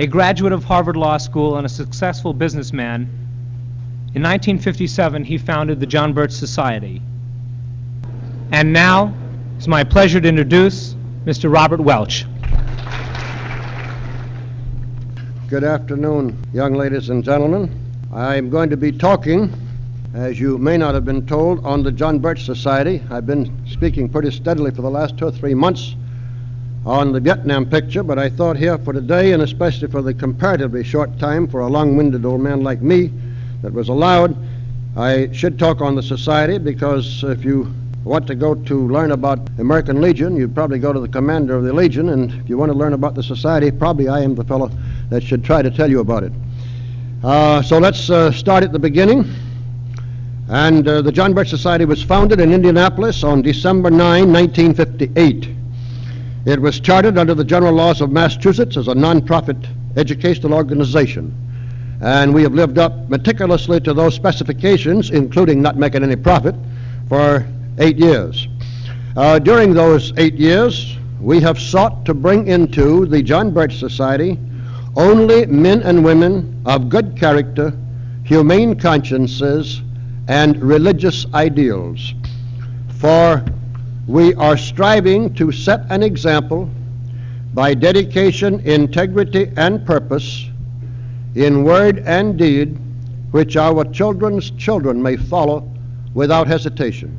A graduate of Harvard Law School and a successful businessman, in 1957 he founded the John Birch Society. And now it's my pleasure to introduce Mr. Robert Welch. Good afternoon, young ladies and gentlemen. I'm going to be talking, as you may not have been told, on the John Birch Society. I've been speaking pretty steadily for the last 2 or 3 months on the Vietnam picture, but I thought here for today, and especially for the comparatively short time for a long-winded old man like me that was allowed, I should talk on the Society, because if you want to go to learn about American Legion, you'd probably go to the commander of the Legion, and if you want to learn about the Society, probably I am the fellow that should try to tell you about it. So let's start at the beginning. And the John Birch Society was founded in Indianapolis on December 9, 1958. It was chartered under the general laws of Massachusetts as a non-profit educational organization. And we have lived up meticulously to those specifications, including not making any profit, for 8 years. During those 8 years, we have sought to bring into the John Birch Society only men and women of good character, humane consciences, and religious ideals. For we are striving to set an example by dedication, integrity, and purpose in word and deed, which our children's children may follow without hesitation.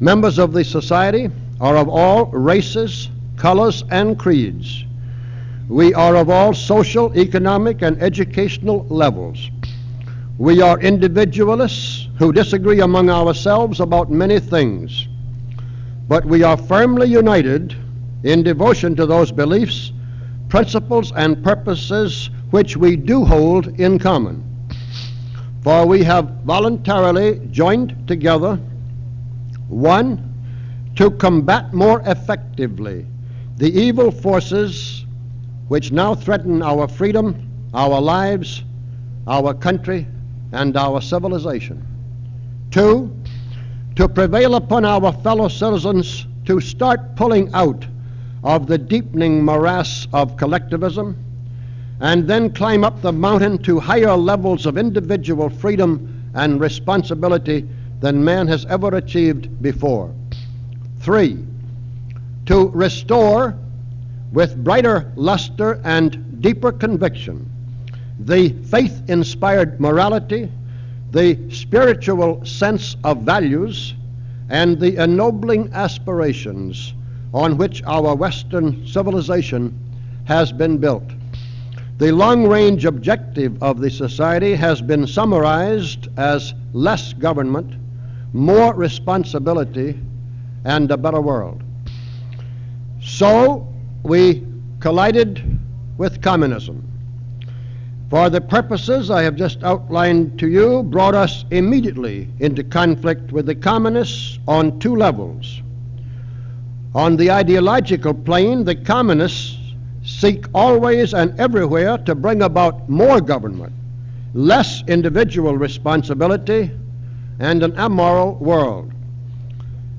Members of the Society are of all races, colors, and creeds. We are of all social, economic, and educational levels. We are individualists who disagree among ourselves about many things, but we are firmly united in devotion to those beliefs, principles, and purposes which we do hold in common. For we have voluntarily joined together, 1, to combat more effectively the evil forces which now threaten our freedom, our lives, our country, and our civilization. 2, to prevail upon our fellow citizens to start pulling out of the deepening morass of collectivism and then climb up the mountain to higher levels of individual freedom and responsibility than man has ever achieved before. 3, to restore with brighter luster and deeper conviction the faith-inspired morality, the spiritual sense of values, and the ennobling aspirations on which our Western civilization has been built. The long-range objective of the Society has been summarized as less government, more responsibility, and a better world. So we collided with communism. For the purposes I have just outlined to you brought us immediately into conflict with the communists on 2 levels. On the ideological plane, the communists seek always and everywhere to bring about more government, less individual responsibility, and an immoral world.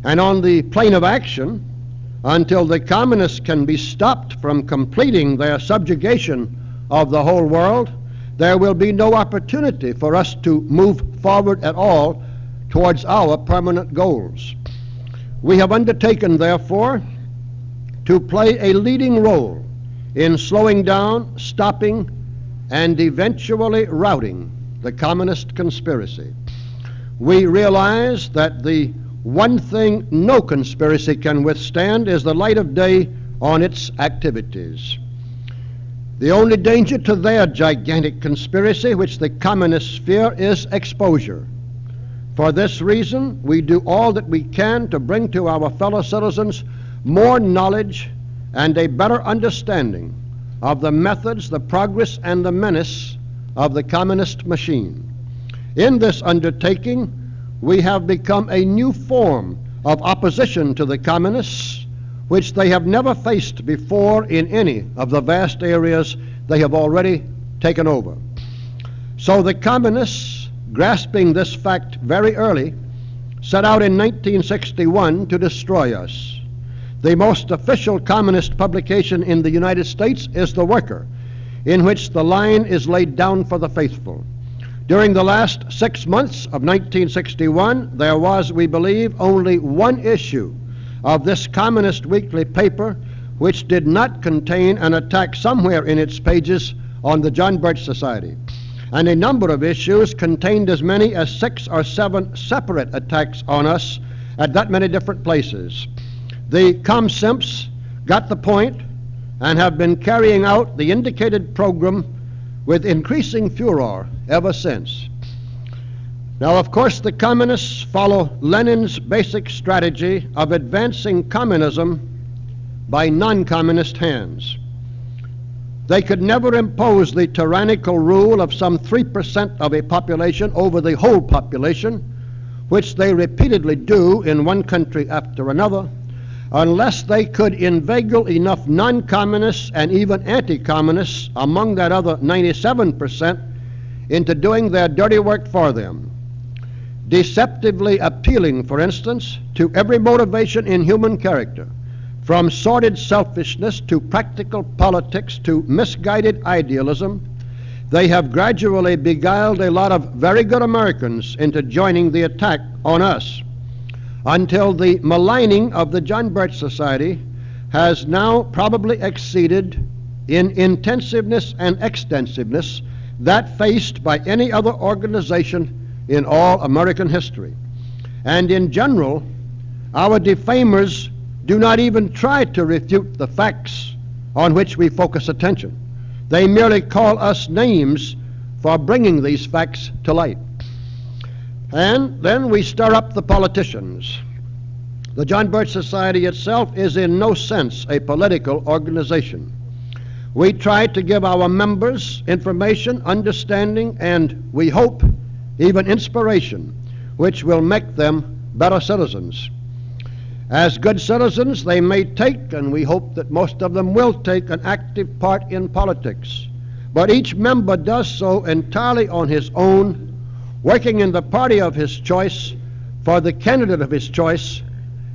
And on the plane of action, until the communists can be stopped from completing their subjugation of the whole world, there will be no opportunity for us to move forward at all towards our permanent goals. We have undertaken, therefore, to play a leading role in slowing down, stopping, and eventually routing the communist conspiracy. We realize that the one thing no conspiracy can withstand is the light of day on its activities. The only danger to their gigantic conspiracy, which the communists fear, is exposure. For this reason, we do all that we can to bring to our fellow citizens more knowledge and a better understanding of the methods, the progress, and the menace of the communist machine. In this undertaking, we have become a new form of opposition to the communists, which they have never faced before in any of the vast areas they have already taken over. So the communists, grasping this fact very early, set out in 1961 to destroy us. The most official communist publication in the United States is The Worker. in which the line is laid down for the faithful. During the last 6 months of 1961, there was, we believe, only one issue of this communist weekly paper which did not contain an attack somewhere in its pages on the John Birch Society. And a number of issues contained as many as 6 or 7 separate attacks on us at that many different places. The comsimps got the point and have been carrying out the indicated program with increasing furor ever since. Now, of course, the communists follow Lenin's basic strategy of advancing communism by non-communist hands. They could never impose the tyrannical rule of some 3% of a population over the whole population, which they repeatedly do in one country after another, unless they could inveigle enough non-communists and even anti-communists among that other 97% into doing their dirty work for them, deceptively appealing, for instance, to every motivation in human character, from sordid selfishness to practical politics to misguided idealism. They have gradually beguiled a lot of very good Americans into joining the attack on us, until the maligning of the John Birch Society has now probably exceeded in intensiveness and extensiveness that faced by any other organization in all American history. And in general, our defamers do not even try to refute the facts on which we focus attention. They merely call us names for bringing these facts to light. And then we stir up the politicians. The John Birch Society itself is in no sense a political organization. We try to give our members information, understanding, and we hope even inspiration, which will make them better citizens. As good citizens, they may take, and we hope that most of them will take, an active part in politics. But each member does so entirely on his own, working in the party of his choice for the candidate of his choice,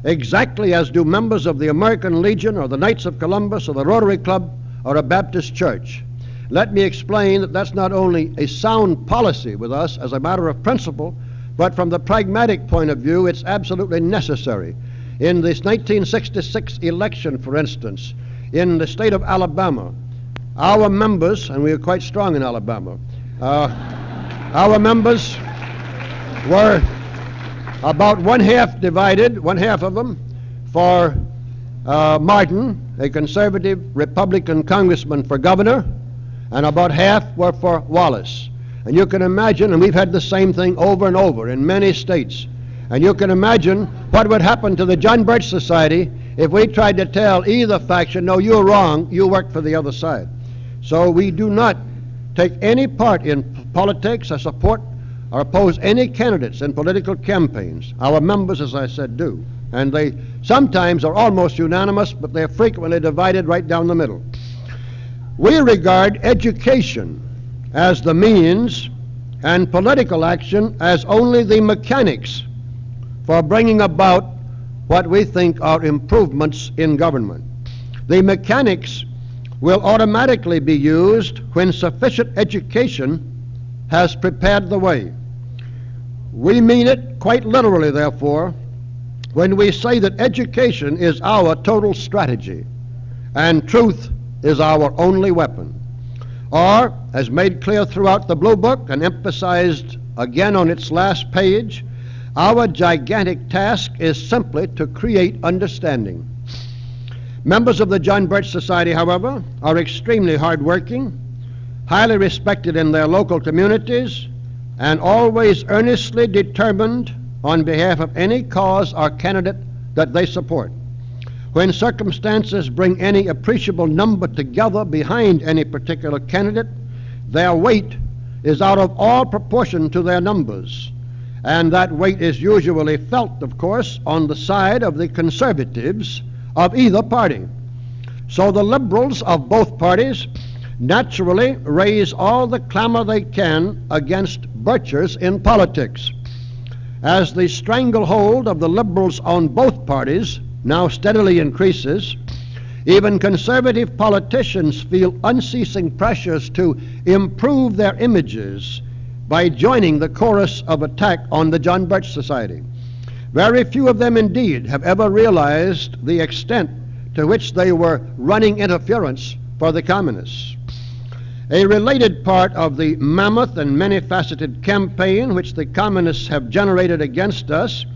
exactly as do members of the American Legion or the Knights of Columbus or the Rotary Club or a Baptist church. Let me explain that that's not only a sound policy with us as a matter of principle, but from the pragmatic point of view, it's absolutely necessary. In this 1966 election, for instance, in the state of Alabama, our members, and we are quite strong in Alabama, our members were about one half divided, one half of them, for Martin, a conservative Republican congressman for governor, and about half were for Wallace. And you can imagine, and we've had the same thing over and over in many states, and you can imagine what would happen to the John Birch Society if we tried to tell either faction, no, you're wrong, you work for the other side. So we do not take any part in politics or support or oppose any candidates in political campaigns. Our members, as I said, do. And they sometimes are almost unanimous, but they're frequently divided right down the middle. We regard education as the means and political action as only the mechanics for bringing about what we think are improvements in government. The mechanics will automatically be used when sufficient education has prepared the way. We mean it quite literally, therefore, when we say that education is our total strategy and truth is our only weapon. Or, as made clear throughout the Blue Book and emphasized again on its last page, our gigantic task is simply to create understanding. Members of the John Birch Society, however, are extremely hardworking, highly respected in their local communities, and always earnestly determined on behalf of any cause or candidate that they support. When circumstances bring any appreciable number together behind any particular candidate, their weight is out of all proportion to their numbers. And that weight is usually felt, of course, on the side of the conservatives of either party. So the liberals of both parties naturally raise all the clamor they can against Birchers in politics. As the stranglehold of the liberals on both parties now steadily increases, Even conservative politicians feel unceasing pressures to improve their images by joining the chorus of attack on the John Birch Society. Very few of them indeed have ever realized the extent to which they were running interference for the communists. A related part of the mammoth and many-faceted campaign which the communists have generated against us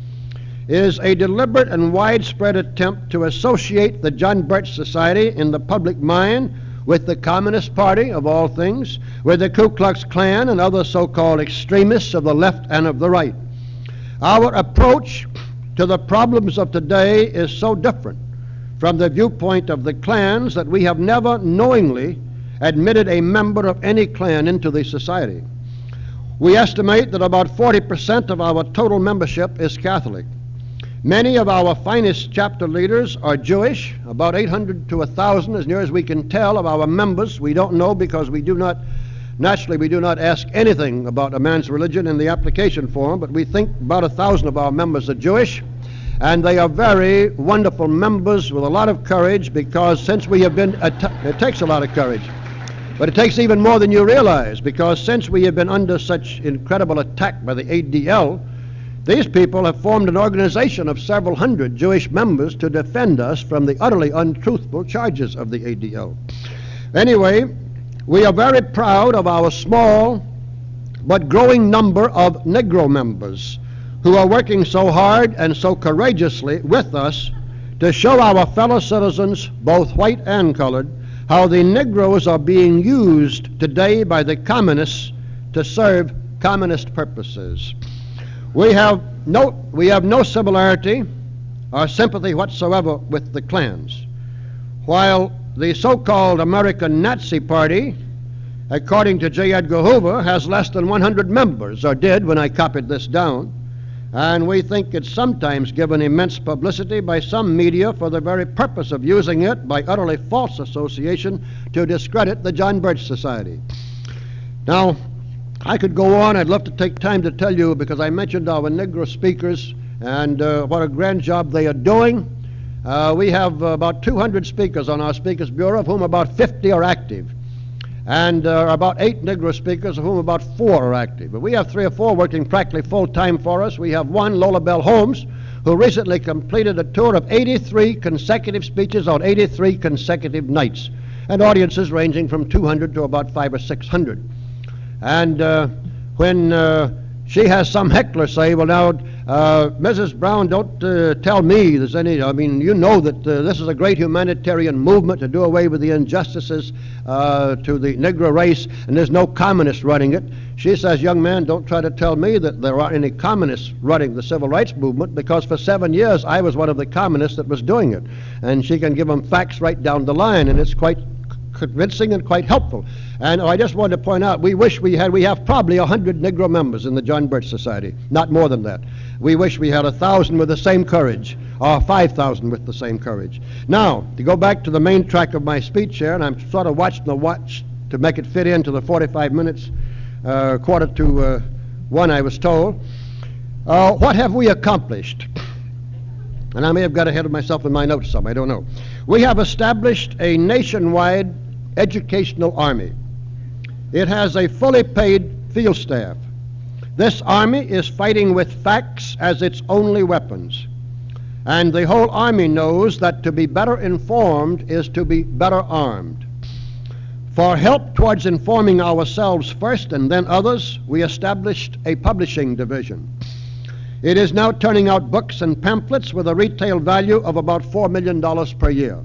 is a deliberate and widespread attempt to associate the John Birch Society in the public mind with the Communist Party, of all things, with the Ku Klux Klan and other so-called extremists of the left and of the right. Our approach to the problems of today is so different from the viewpoint of the clans that we have never knowingly admitted a member of any clan into the society. We estimate that about 40% of our total membership is Catholic. Many of our finest chapter leaders are Jewish, about 800 to 1,000, as near as we can tell of our members. We don't know because we do not ask anything about a man's religion in the application form, but we think about 1,000 of our members are Jewish, and they are very wonderful members with a lot of courage, because since we have been, it takes a lot of courage, but it takes even more than you realize, because since we have been under such incredible attack by the ADL, these people have formed an organization of several hundred Jewish members to defend us from the utterly untruthful charges of the ADL. Anyway, we are very proud of our small but growing number of Negro members who are working so hard and so courageously with us to show our fellow citizens, both white and colored, how the Negroes are being used today by the communists to serve communist purposes. We have no similarity or sympathy whatsoever with the clans. While the so-called American Nazi Party, according to J. Edgar Hoover, has less than 100 members, or did when I copied this down, and we think it's sometimes given immense publicity by some media for the very purpose of using it by utterly false association to discredit the John Birch Society. Now, I could go on. I'd love to take time to tell you, because I mentioned our Negro speakers and what a grand job they are doing. We have about 200 speakers on our Speakers Bureau, of whom about 50 are active, and about 8 Negro speakers, of whom about 4 are active. But we have 3 or 4 working practically full-time for us. We have one, Lola Bell Holmes, who recently completed a tour of 83 consecutive speeches on 83 consecutive nights, and audiences ranging from 200 to about 500 or 600. And when she has some heckler say, well, now, Mrs. Brown, don't tell me there's any, I mean, you know that this is a great humanitarian movement to do away with the injustices to the Negro race, and there's no communists running it. She says, young man, don't try to tell me that there aren't any communists running the civil rights movement, because for 7 years I was one of the communists that was doing it. And she can give them facts right down the line, and it's quite convincing and quite helpful. And I just wanted to point out, we have probably 100 Negro members in the John Birch Society, not more than that. We wish we had 1,000 with the same courage, or 5,000 with the same courage. Now, to go back to the main track of my speech here, and I'm sort of watching the watch to make it fit into the 45 minutes, 1:45, I was told. What have we accomplished? And I may have got ahead of myself in my notes some, I don't know. We have established a nationwide educational army. It has a fully paid field staff. This army is fighting with facts as its only weapons. And the whole army knows that to be better informed is to be better armed. For help towards informing ourselves first and then others, we established a publishing division. It is now turning out books and pamphlets with a retail value of about $4 million per year.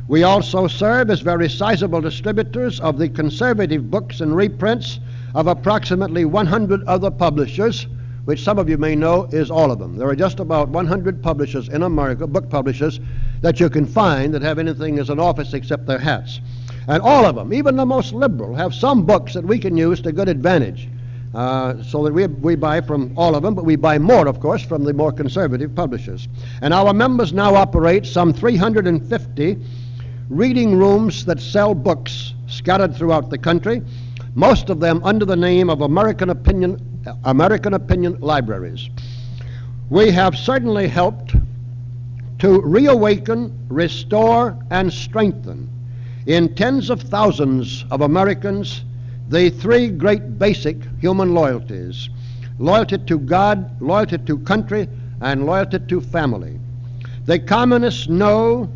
We also serve as very sizable distributors of the conservative books and reprints of approximately 100 other publishers, which some of you may know is all of them. There are just about 100 publishers in America, book publishers, that you can find that have anything as an office except their hats. And all of them, even the most liberal, have some books that we can use to good advantage. So that we buy from all of them, but we buy more, of course, from the more conservative publishers. And our members now operate some 350 reading rooms that sell books scattered throughout the country, most of them under the name of American Opinion Libraries. We have certainly helped to reawaken, restore, and strengthen in tens of thousands of Americans the three great basic human loyalties: loyalty to God, loyalty to country, and loyalty to family. The communists know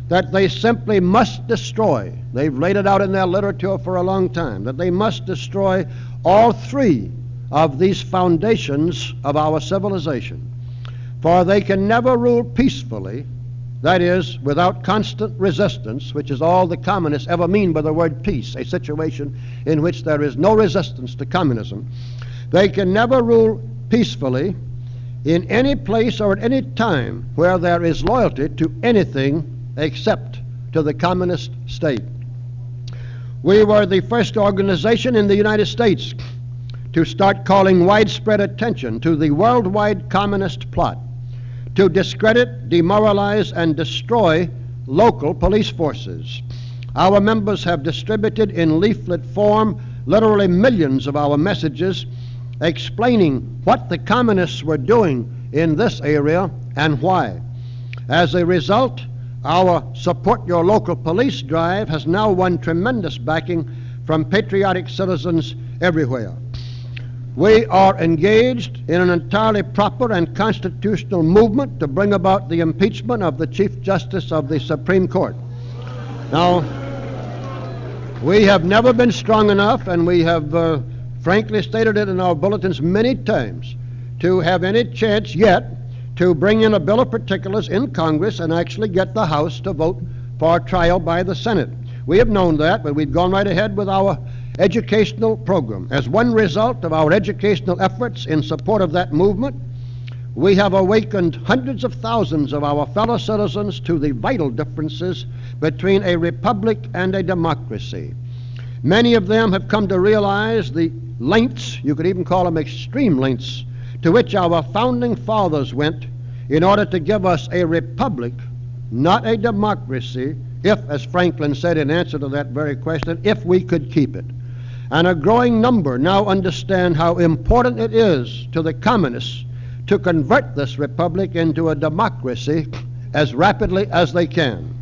that they simply must destroy, they've laid it out in their literature for a long time, that they must destroy all three of these foundations of our civilization. For they can never rule peacefully, that is, without constant resistance, which is all the communists ever mean by the word peace, a situation in which there is no resistance to communism. They can never rule peacefully in any place or at any time where there is loyalty to anything except to the communist state. We were the first organization in the United States to start calling widespread attention to the worldwide communist plot to discredit, demoralize, and destroy local police forces. Our members have distributed in leaflet form literally millions of our messages explaining what the communists were doing in this area and why. As a result, our Support Your Local Police drive has now won tremendous backing from patriotic citizens everywhere. We are engaged in an entirely proper and constitutional movement to bring about the impeachment of the Chief Justice of the Supreme Court. Now, we have never been strong enough, and we have frankly stated it in our bulletins many times, to have any chance yet to bring in a bill of particulars in Congress and actually get the House to vote for trial by the Senate. We have known that, but we've gone right ahead with our educational program. As one result of our educational efforts in support of that movement, we have awakened hundreds of thousands of our fellow citizens to the vital differences between a republic and a democracy. Many of them have come to realize the lengths, you could even call them extreme lengths, to which our founding fathers went in order to give us a republic, not a democracy, if, as Franklin said in answer to that very question, if we could keep it. And a growing number now understand how important it is to the communists to convert this republic into a democracy as rapidly as they can.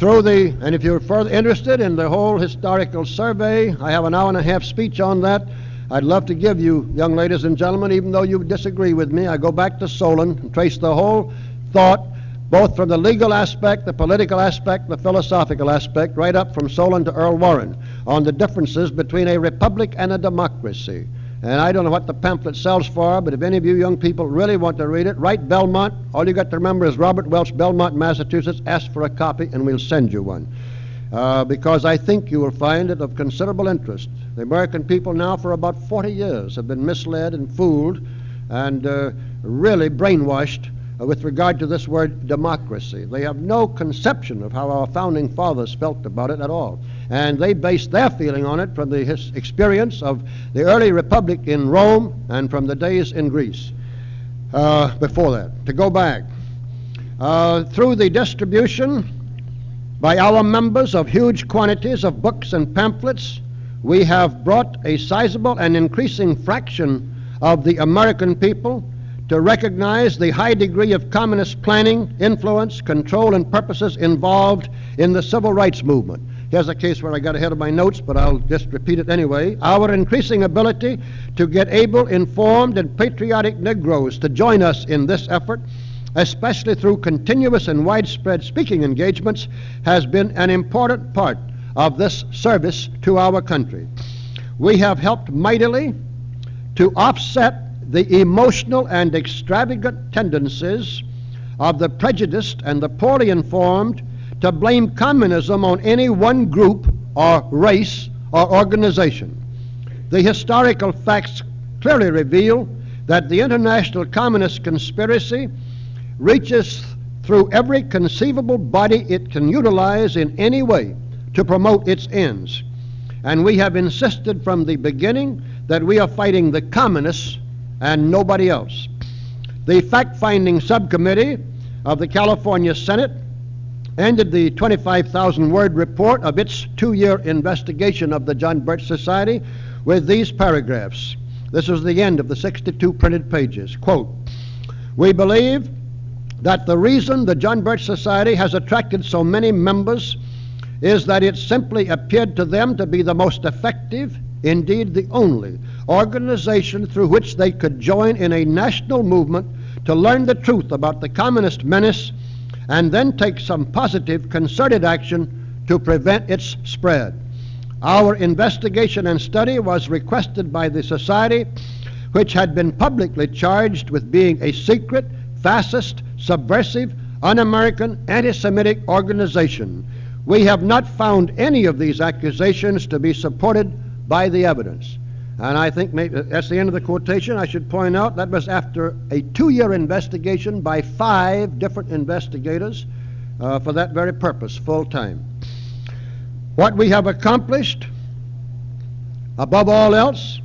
And if you're further interested in the whole historical survey, I have an hour-and-a-half speech on that. I'd love to give you, young ladies and gentlemen, even though you disagree with me, I go back to Solon and trace the whole thought, both from the legal aspect, the political aspect, the philosophical aspect, right up from Solon to Earl Warren, on the differences between a republic and a democracy. And I don't know what the pamphlet sells for, but if any of you young people really want to read it, write Belmont. All you got to remember is Robert Welch, Belmont, Massachusetts. Ask for a copy and we'll send you one. Because I think you will find it of considerable interest. The American people now for about 40 years have been misled and fooled and really brainwashed with regard to this word democracy. They have no conception of how our founding fathers felt about it at all. And they based their feeling on it from the experience of the early republic in Rome and from the days in Greece before that. To go back, through the distribution by our members of huge quantities of books and pamphlets, we have brought a sizable and increasing fraction of the American people to recognize the high degree of communist planning, influence, control, and purposes involved in the civil rights movement. Here's a case where I got ahead of my notes, but I'll just repeat it anyway. Our increasing ability to get able, informed, and patriotic Negroes to join us in this effort, especially through continuous and widespread speaking engagements, has been an important part of this service to our country. We have helped mightily to offset the emotional and extravagant tendencies of the prejudiced and the poorly informed to blame communism on any one group or race or organization. The historical facts clearly reveal that the international communist conspiracy reaches through every conceivable body it can utilize in any way to promote its ends. And we have insisted from the beginning that we are fighting the communists and nobody else. The fact-finding subcommittee of the California Senate ended the 25,000-word report of its 2-year investigation of the John Birch Society with these paragraphs. This is the end of the 62 printed pages. Quote, "We believe that the reason the John Birch Society has attracted so many members is that it simply appeared to them to be the most effective, indeed the only, organization through which they could join in a national movement to learn the truth about the communist menace and then take some positive, concerted action to prevent its spread. Our investigation and study was requested by the Society, which had been publicly charged with being a secret, fascist, subversive, un-American, anti-Semitic organization. We have not found any of these accusations to be supported by the evidence. And I think maybe that's the end of the quotation. I should point out that was after a 2-year investigation by 5 different investigators for that very purpose, full time. What we have accomplished, above all else,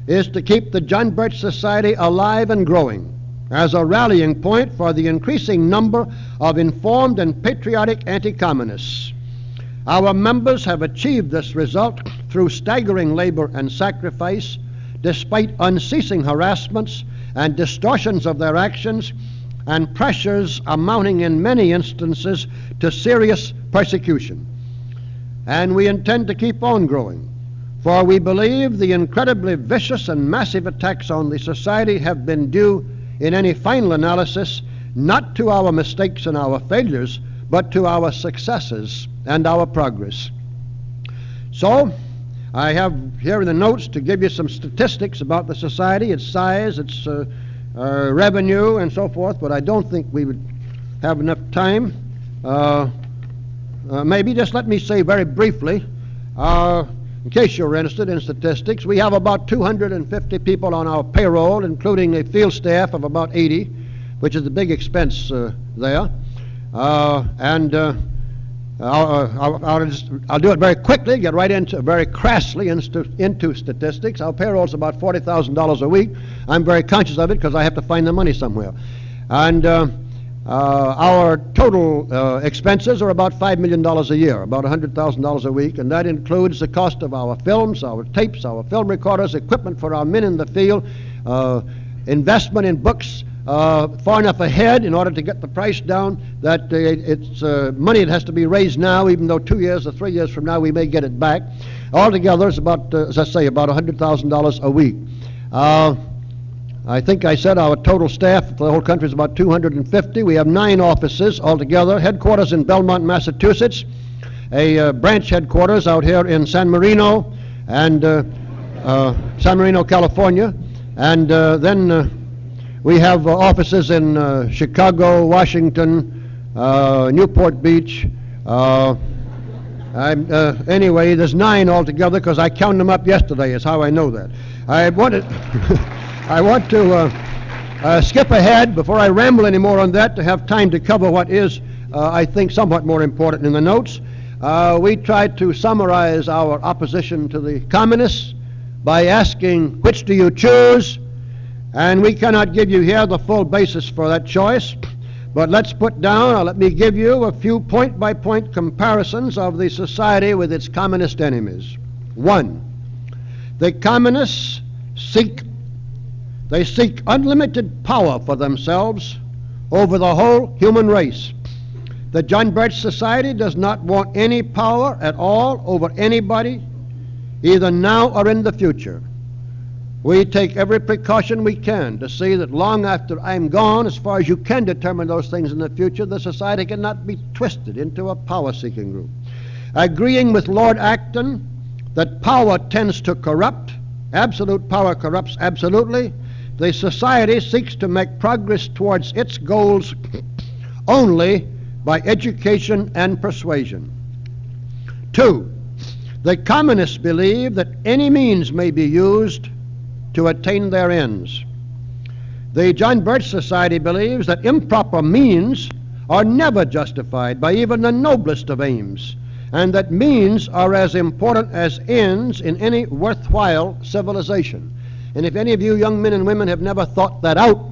is to keep the John Birch Society alive and growing as a rallying point for the increasing number of informed and patriotic anti-communists. Our members have achieved this result through staggering labor and sacrifice, despite unceasing harassments and distortions of their actions and pressures amounting in many instances to serious persecution. And we intend to keep on growing, for we believe the incredibly vicious and massive attacks on the Society have been due, in any final analysis, not to our mistakes and our failures, but to our successes and our progress. So, I have here in the notes to give you some statistics about the Society, its size, its revenue, and so forth, but I don't think we would have enough time. Maybe just let me say very briefly, in case you're interested in statistics, we have about 250 people on our payroll, including a field staff of about 80, which is a big expense there. I'll do it very quickly, get right into, very crassly into statistics. Our payroll is about $40,000 a week. I'm very conscious of it because I have to find the money somewhere. And our total expenses are about $5 million a year, about $100,000 a week, and that includes the cost of our films, our tapes, our film recorders, equipment for our men in the field, investment in books far enough ahead in order to get the price down that it's money that has to be raised now, even though 2 years or 3 years from now we may get it back. Altogether, it's about, as I say, about $100,000 a week. I think I said our total staff for the whole country is about 250. We have 9 offices altogether. Headquarters in Belmont, Massachusetts. A branch headquarters out here in San Marino, and San Marino, California. And then we have offices in Chicago, Washington, Newport Beach. Anyway, there's 9 altogether because I counted them up yesterday, is how I know that. I want to skip ahead before I ramble any more on that to have time to cover what is, I think, somewhat more important in the notes. We tried to summarize our opposition to the communists by asking, which do you choose? And we cannot give you here the full basis for that choice, but let's put down, or let me give you a few point-by-point comparisons of the Society with its communist enemies. 1, the communists seek unlimited power for themselves over the whole human race. The John Birch Society does not want any power at all over anybody, either now or in the future. We take every precaution we can to see that long after I'm gone, as far as you can determine those things in the future, the Society cannot be twisted into a power-seeking group. Agreeing with Lord Acton that power tends to corrupt, absolute power corrupts absolutely, the Society seeks to make progress towards its goals only by education and persuasion. 2, the communists believe that any means may be used to attain their ends. The John Birch Society believes that improper means are never justified by even the noblest of aims, and that means are as important as ends in any worthwhile civilization. And if any of you young men and women have never thought that out,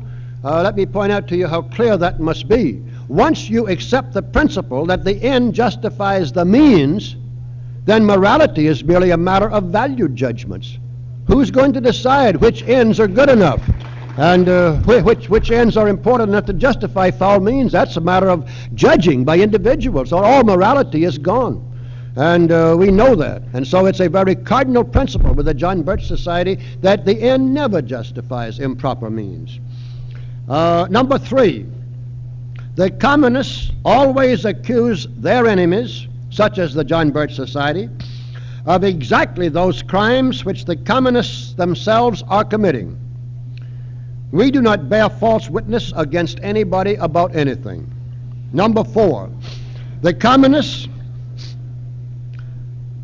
let me point out to you how clear that must be. Once you accept the principle that the end justifies the means, then morality is merely a matter of value judgments. Who's going to decide which ends are good enough? And which ends are important enough to justify foul means? That's a matter of judging by individuals. So all morality is gone. And we know that. And so it's a very cardinal principle with the John Birch Society that the end never justifies improper means. Number 3, the communists always accuse their enemies, such as the John Birch Society, of exactly those crimes which the communists themselves are committing. We do not bear false witness against anybody about anything. Number 4, the communists,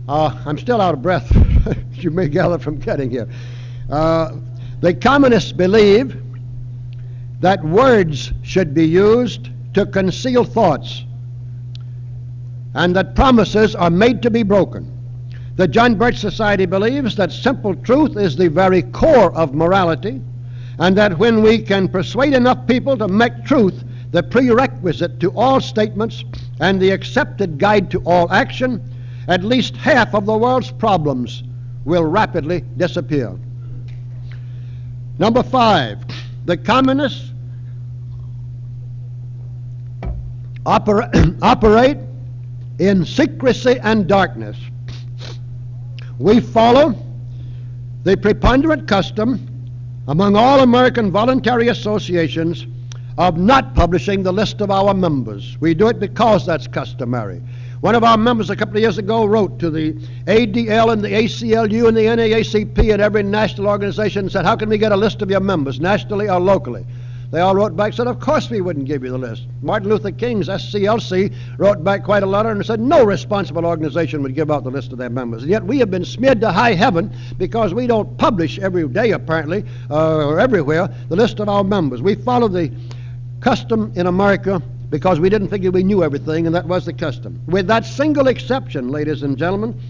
I'm still out of breath, as you may gather from getting here. The communists believe that words should be used to conceal thoughts, and that promises are made to be broken. The John Birch Society believes that simple truth is the very core of morality, and that when we can persuade enough people to make truth the prerequisite to all statements and the accepted guide to all action, at least half of the world's problems will rapidly disappear. Number 5, the communists operate in secrecy and darkness. We follow the preponderant custom among all American voluntary associations of not publishing the list of our members. We do it because that's customary. One of our members a couple of years ago wrote to the ADL and the ACLU and the NAACP and every national organization and said, how can we get a list of your members, nationally or locally? They all wrote back and said, of course we wouldn't give you the list. Martin Luther King's SCLC wrote back quite a letter and said no responsible organization would give out the list of their members. And yet we have been smeared to high heaven because we don't publish every day, apparently, or everywhere, the list of our members. We follow the custom in America because we didn't figure we knew everything, and that was the custom. With that single exception, ladies and gentlemen,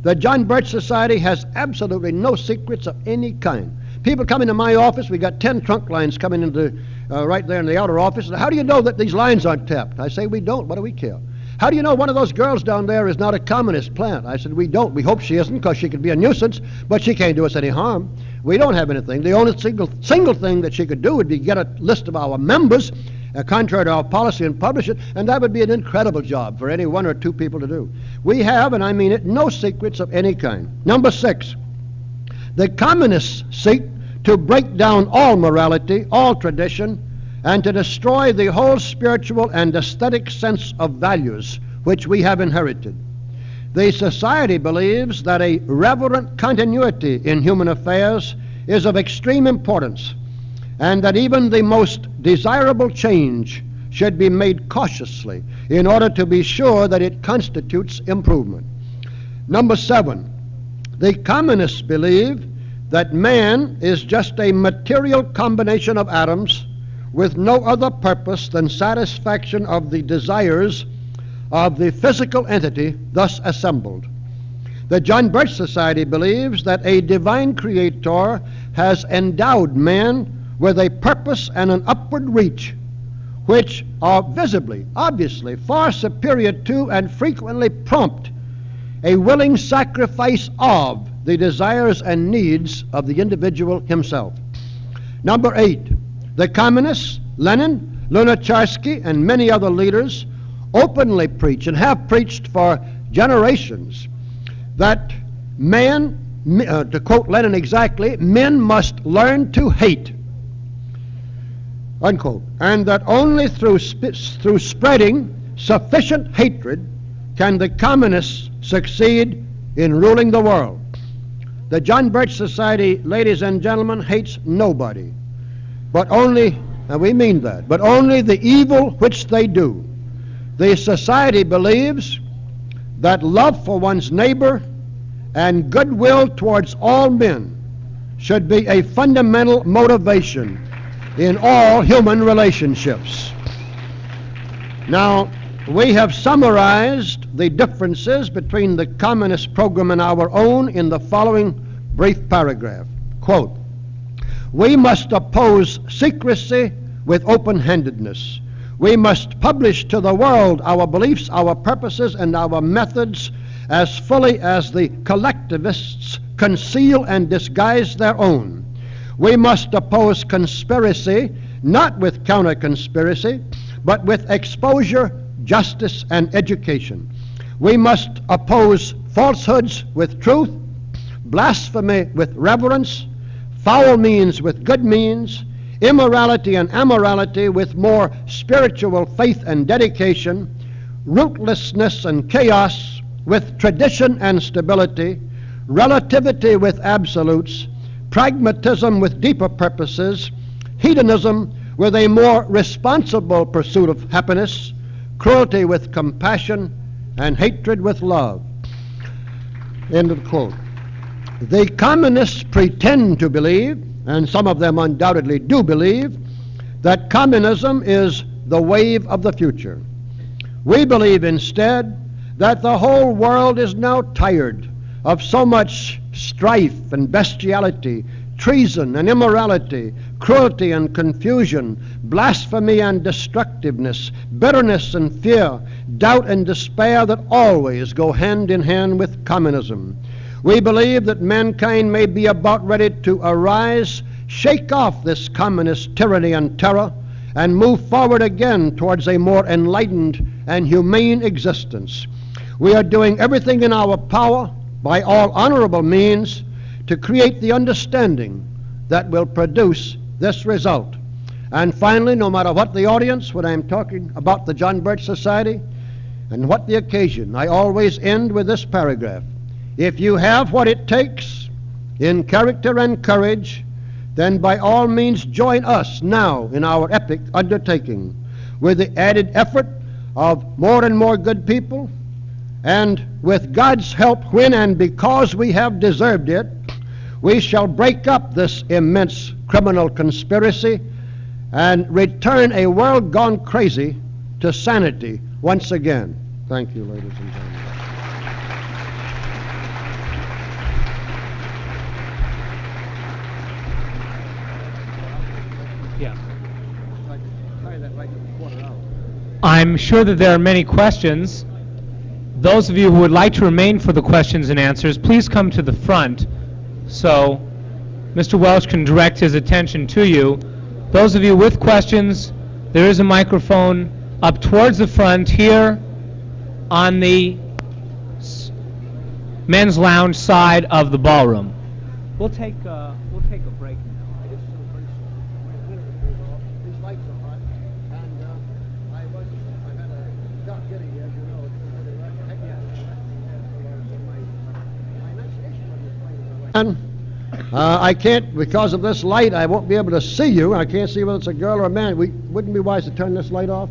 the John Birch Society has absolutely no secrets of any kind. People come into my office, we got 10 trunk lines coming into right there in the outer office. How do you know that these lines aren't tapped? I say, we don't. What do we care? How do you know one of those girls down there is not a communist plant? I said, we don't. We hope she isn't because she could be a nuisance, but she can't do us any harm. We don't have anything. The only single thing that she could do would be get a list of our members, contrary to our policy, and publish it, and that would be an incredible job for any 1 or 2 people to do. We have, and I mean it, no secrets of any kind. Number 6, the communists seek to break down all morality, all tradition, and to destroy the whole spiritual and aesthetic sense of values which we have inherited. The Society believes that a reverent continuity in human affairs is of extreme importance, and that even the most desirable change should be made cautiously in order to be sure that it constitutes improvement. Number 7, the communists believe that man is just a material combination of atoms with no other purpose than satisfaction of the desires of the physical entity thus assembled. The John Birch Society believes that a divine creator has endowed man with a purpose and an upward reach which are visibly, obviously, far superior to and frequently prompt a willing sacrifice of the desires and needs of the individual himself. Number 8, the communists, Lenin, Lunacharsky, and many other leaders openly preach and have preached for generations that man, to quote Lenin exactly, men must learn to hate, unquote, and that only through spreading sufficient hatred can the communists succeed in ruling the world. The John Birch Society, ladies and gentlemen, hates nobody, but only, and we mean that, but only the evil which they do. The Society believes that love for one's neighbor and goodwill towards all men should be a fundamental motivation in all human relationships. Now, we have summarized the differences between the communist program and our own in the following brief paragraph. Quote, we must oppose secrecy with open-handedness. We must publish to the world our beliefs, our purposes, and our methods as fully as the collectivists conceal and disguise their own. We must oppose conspiracy, not with counter-conspiracy, but with exposure, justice, and education. We must oppose falsehoods with truth, blasphemy with reverence, foul means with good means, immorality and amorality with more spiritual faith and dedication, rootlessness and chaos with tradition and stability, relativity with absolutes, pragmatism with deeper purposes, hedonism with a more responsible pursuit of happiness, cruelty with compassion, and hatred with love. End of quote. The communists pretend to believe, and some of them undoubtedly do believe, that communism is the wave of the future. We believe instead that the whole world is now tired of so much strife and bestiality, treason and immorality, cruelty and confusion, blasphemy and destructiveness, bitterness and fear, doubt and despair that always go hand in hand with communism. We believe that mankind may be about ready to arise, shake off this communist tyranny and terror, and move forward again towards a more enlightened and humane existence. We are doing everything in our power, by all honorable means, to create the understanding that will produce this result. And finally, no matter what the audience, when I'm talking about the John Birch Society, and what the occasion, I always end with this paragraph. If you have what it takes in character and courage, then by all means join us now in our epic undertaking, with the added effort of more and more good people, and with God's help, when and because we have deserved it, we shall break up this immense criminal conspiracy and return a world gone crazy to sanity once again. Thank you, ladies and gentlemen. Yeah. I'm sure that there are many questions. Those of you who would like to remain for the questions and answers, please come to the front so Mr. Welch can direct his attention to you. Those of you with questions, there is a microphone up towards the front here on the men's lounge side of the ballroom. We'll take a break now. These lights are hot, and I had a duck getting here, as you know. And I can't, because of this light, I won't be able to see you. I can't see whether it's a girl or a man. Wouldn't it be wise to turn this light off?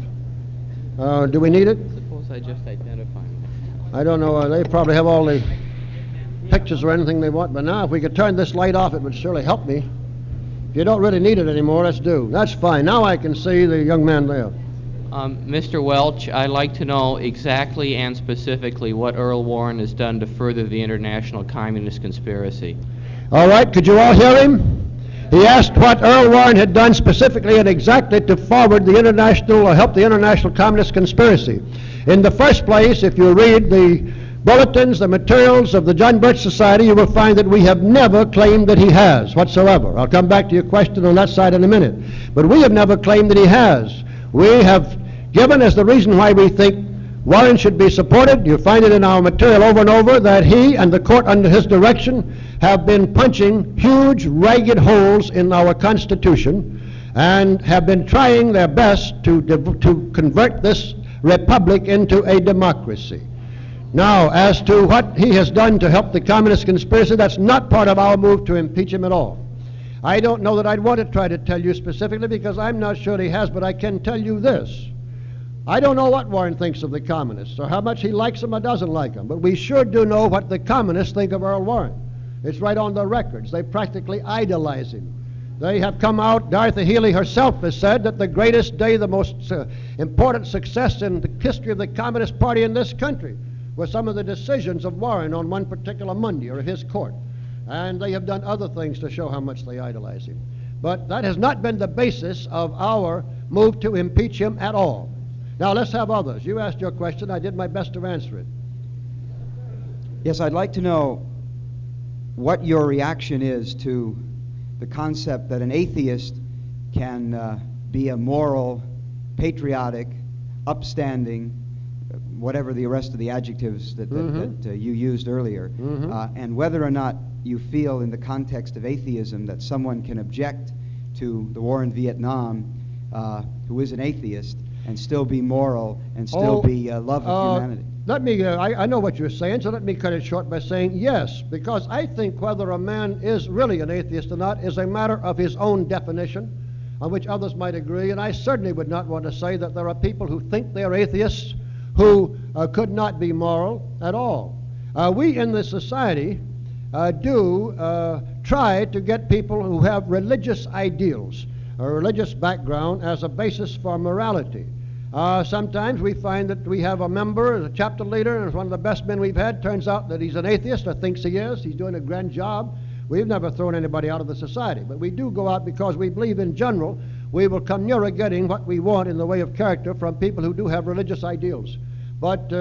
Do we need it? Suppose I just identify them. I don't know. They probably have all the pictures or anything they want. But now, if we could turn this light off, it would surely help me. If you don't really need it anymore, let's do. That's fine. Now I can see the young man there. Mr. Welch, I'd like to know exactly and specifically what Earl Warren has done to further the international communist conspiracy. All right, could you all hear him? He asked what Earl Warren had done specifically and exactly to forward the international, or help the international communist conspiracy. In the first place, if you read the bulletins, the materials of the John Birch Society, you will find that we have never claimed that he has whatsoever. I'll come back to your question on that side in a minute. But we have never claimed that he has. We have given as the reason why we think Warren should be supported. You'll find it in our material over and over that he and the court under his direction have been punching huge, ragged holes in our Constitution and have been trying their best to convert this republic into a democracy. Now, as to what he has done to help the communist conspiracy, that's not part of our move to impeach him at all. I don't know that I'd want to try to tell you specifically because I'm not sure he has, but I can tell you this. I don't know what Warren thinks of the communists or how much he likes them or doesn't like them, but we sure do know what the communists think of Earl Warren. It's right on the records. They practically idolize him. They have come out, Dorothy Healy herself has said that the greatest day, the most important success in the history of the Communist Party in this country were some of the decisions of Warren on one particular Monday or of his court. And they have done other things to show how much they idolize him. But that has not been the basis of our move to impeach him at all. Now let's have others. You asked your question. I did my best to answer it. Yes, I'd like to know what your reaction is to the concept that an atheist can be a moral, patriotic, upstanding, whatever the rest of the adjectives that you used earlier, and whether or not you feel in the context of atheism that someone can object to the war in Vietnam who is an atheist and still be moral and still be love of humanity. Let me, I know what you're saying, so let me cut it short by saying yes, because I think whether a man is really an atheist or not is a matter of his own definition, on which others might agree, and I certainly would not want to say that there are people who think they're atheists who could not be moral at all. We in this society do try to get people who have religious ideals, a religious background as a basis for morality. Sometimes we find that we have a member, a chapter leader, and one of the best men we've had turns out that he's an atheist or thinks he is. He's doing a grand job. We've never thrown anybody out of the society, but we do go out because we believe in general we will come nearer getting what we want in the way of character from people who do have religious ideals. But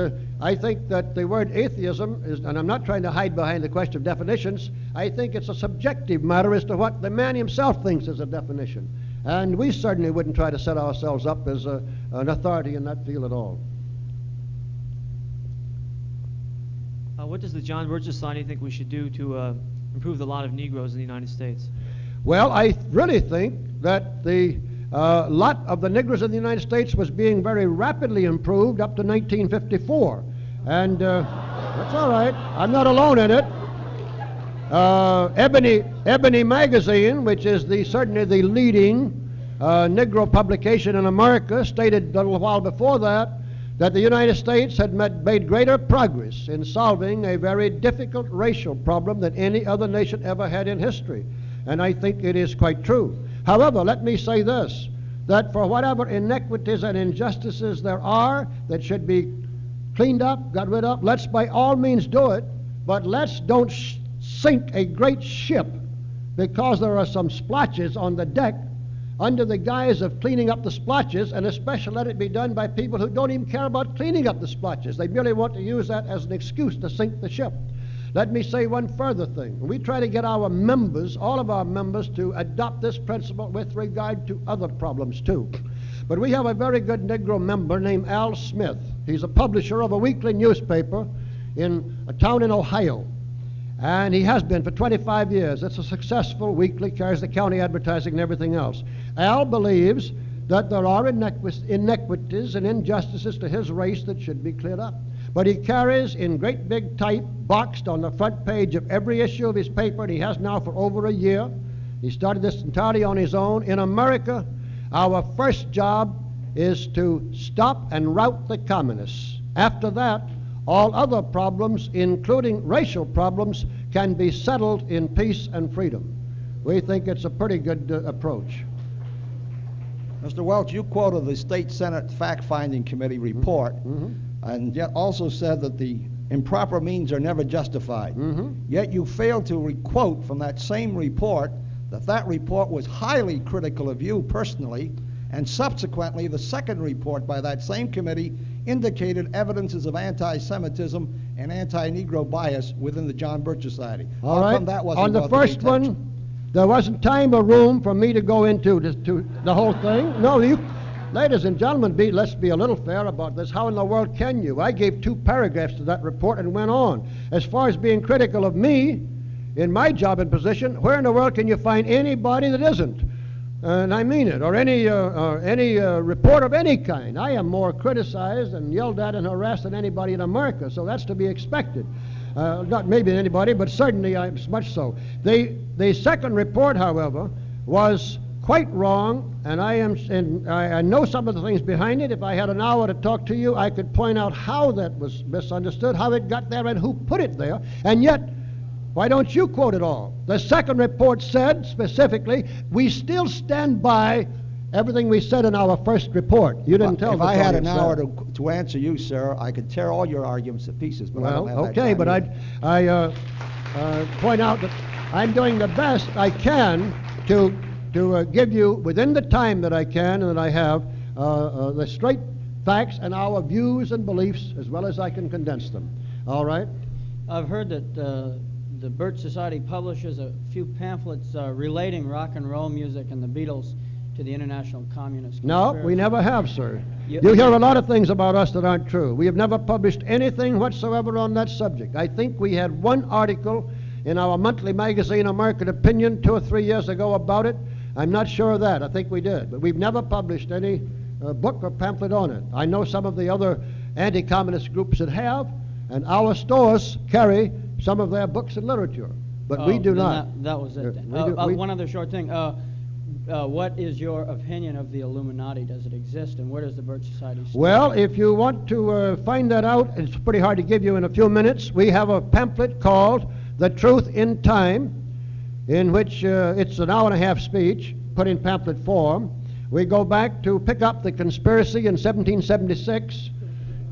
I think that the word atheism is, and I'm not trying to hide behind the question of definitions, I think it's a subjective matter as to what the man himself thinks is a definition. And we certainly wouldn't try to set ourselves up as an authority in that field at all. What does the John Birch Society think we should do to improve the lot of Negroes in the United States? Well, I really think that the lot of the Negroes in the United States was being very rapidly improved up to 1954. And that's all right. I'm not alone in it. Ebony Magazine, which is certainly the leading Negro publication in America, stated a little while before that the United States had made greater progress in solving a very difficult racial problem than any other nation ever had in history. And I think it is quite true. However, let me say this, that for whatever inequities and injustices there are that should be cleaned up, got rid of, let's by all means do it, but let's don't sink a great ship because there are some splotches on the deck under the guise of cleaning up the splotches, and especially let it be done by people who don't even care about cleaning up the splotches. They merely want to use that as an excuse to sink the ship. Let me say one further thing. We try to get our members, all of our members, to adopt this principle with regard to other problems too. But we have a very good Negro member named Al Smith. He's a publisher of a weekly newspaper in a town in Ohio. And he has been for 25 years. It's a successful weekly, carries the county advertising and everything else. Al believes that there are inequities and injustices to his race that should be cleared up. But he carries in great big type, boxed on the front page of every issue of his paper, and he has now for over a year. He started this entirely on his own. In America, our first job is to stop and rout the communists. After that, all other problems, including racial problems, can be settled in peace and freedom. We think it's a pretty good approach. Mr. Welch, you quoted the State Senate Fact-Finding Committee report, and yet also said that the improper means are never justified. Yet you failed to quote from that same report that report was highly critical of you personally, and subsequently the second report by that same committee indicated evidences of anti-Semitism and anti-Negro bias within the John Birch Society. All right. On the first one, there wasn't time or room for me to go into the whole thing. No, ladies and gentlemen, let's be a little fair about this. How in the world can you? I gave 2 paragraphs to that report and went on. As far as being critical of me in my job and position, where in the world can you find anybody that isn't? And I mean it, or any report of any kind. I am more criticized and yelled at and harassed than anybody in America, so that's to be expected. Not maybe anybody, but certainly much so. The second report, however, was quite wrong, and I know some of the things behind it. If I had an hour to talk to you, I could point out how that was misunderstood, how it got there, and who put it there, and yet why don't you quote it all? The second report said, specifically, we still stand by everything we said in our first report. You didn't tell If the I had audience an hour that. to answer you, sir, I could tear all your arguments to pieces, but I don't have that okay, time but either. I point out that I'm doing the best I can to give you, within the time that I can and that I have, the straight facts and our views and beliefs as well as I can condense them. All right? I've heard that the Birch Society publishes a few pamphlets relating rock and roll music and the Beatles to the international communist No, conspiracy. we never have, sir. You- You hear a lot of things about us that aren't true. We have never published anything whatsoever on that subject. I think we had one article in our monthly magazine, American Opinion, 2 or 3 years ago about it. I'm not sure of that. I think we did. But we've never published any book or pamphlet on it. I know some of the other anti-communist groups that have, and our stores carry some of their books and literature. But we do then not. That was it then. We do- we- One other short thing. What is your opinion of the Illuminati? Does it exist, and where does the Birch Society stand? Well, if you want to find that out, it's pretty hard to give you in a few minutes. We have a pamphlet called The Truth in Time, in which it's an hour-and-a-half speech put in pamphlet form. We go back to pick up the conspiracy in 1776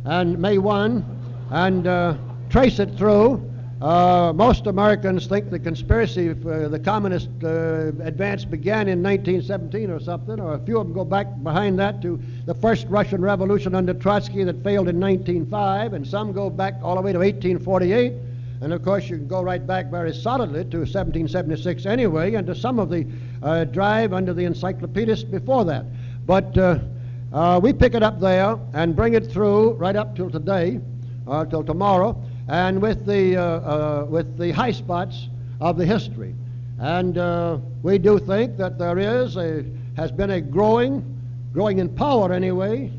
and May 1 and trace it through. Most Americans think the conspiracy, the communist advance began in 1917 or something, or a few of them go back behind that to the first Russian Revolution under Trotsky that failed in 1905, and some go back all the way to 1848. And of course, you can go right back very solidly to 1776 anyway, and to some of the drive under the encyclopedists before that. But we pick it up there and bring it through right up till today, till tomorrow, and with the high spots of the history. And we do think that there has been a growing in power anyway,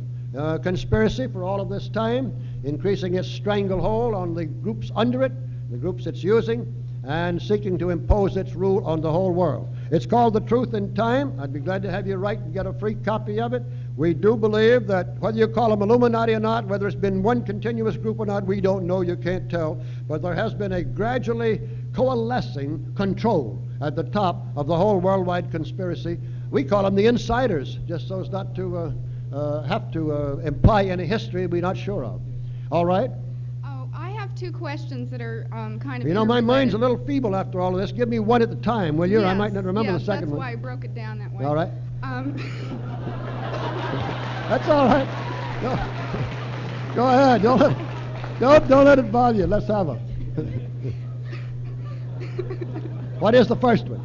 conspiracy for all of this time, increasing its stranglehold on the groups under it, the groups it's using, and seeking to impose its rule on the whole world. It's called The Truth in Time. I'd be glad to have you write and get a free copy of it. We do believe that whether you call them Illuminati or not, whether it's been one continuous group or not, we don't know, you can't tell. But there has been a gradually coalescing control at the top of the whole worldwide conspiracy. We call them the insiders, just so as not to have to imply any history we're not sure of. All right? Oh, I have 2 questions that are kind of... You know, my mind's a interrelated. little feeble after all of this. Give me one at a time, will you? I might not remember the second that's one. why I broke it down that way. All right. Um, That's all right. Go ahead. Don't let it bother you. Let's have it. What is the first one?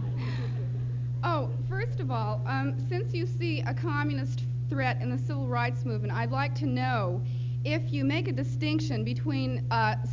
Oh, first of all, since you see a communist threat in the civil rights movement, I'd like to know if you make a distinction between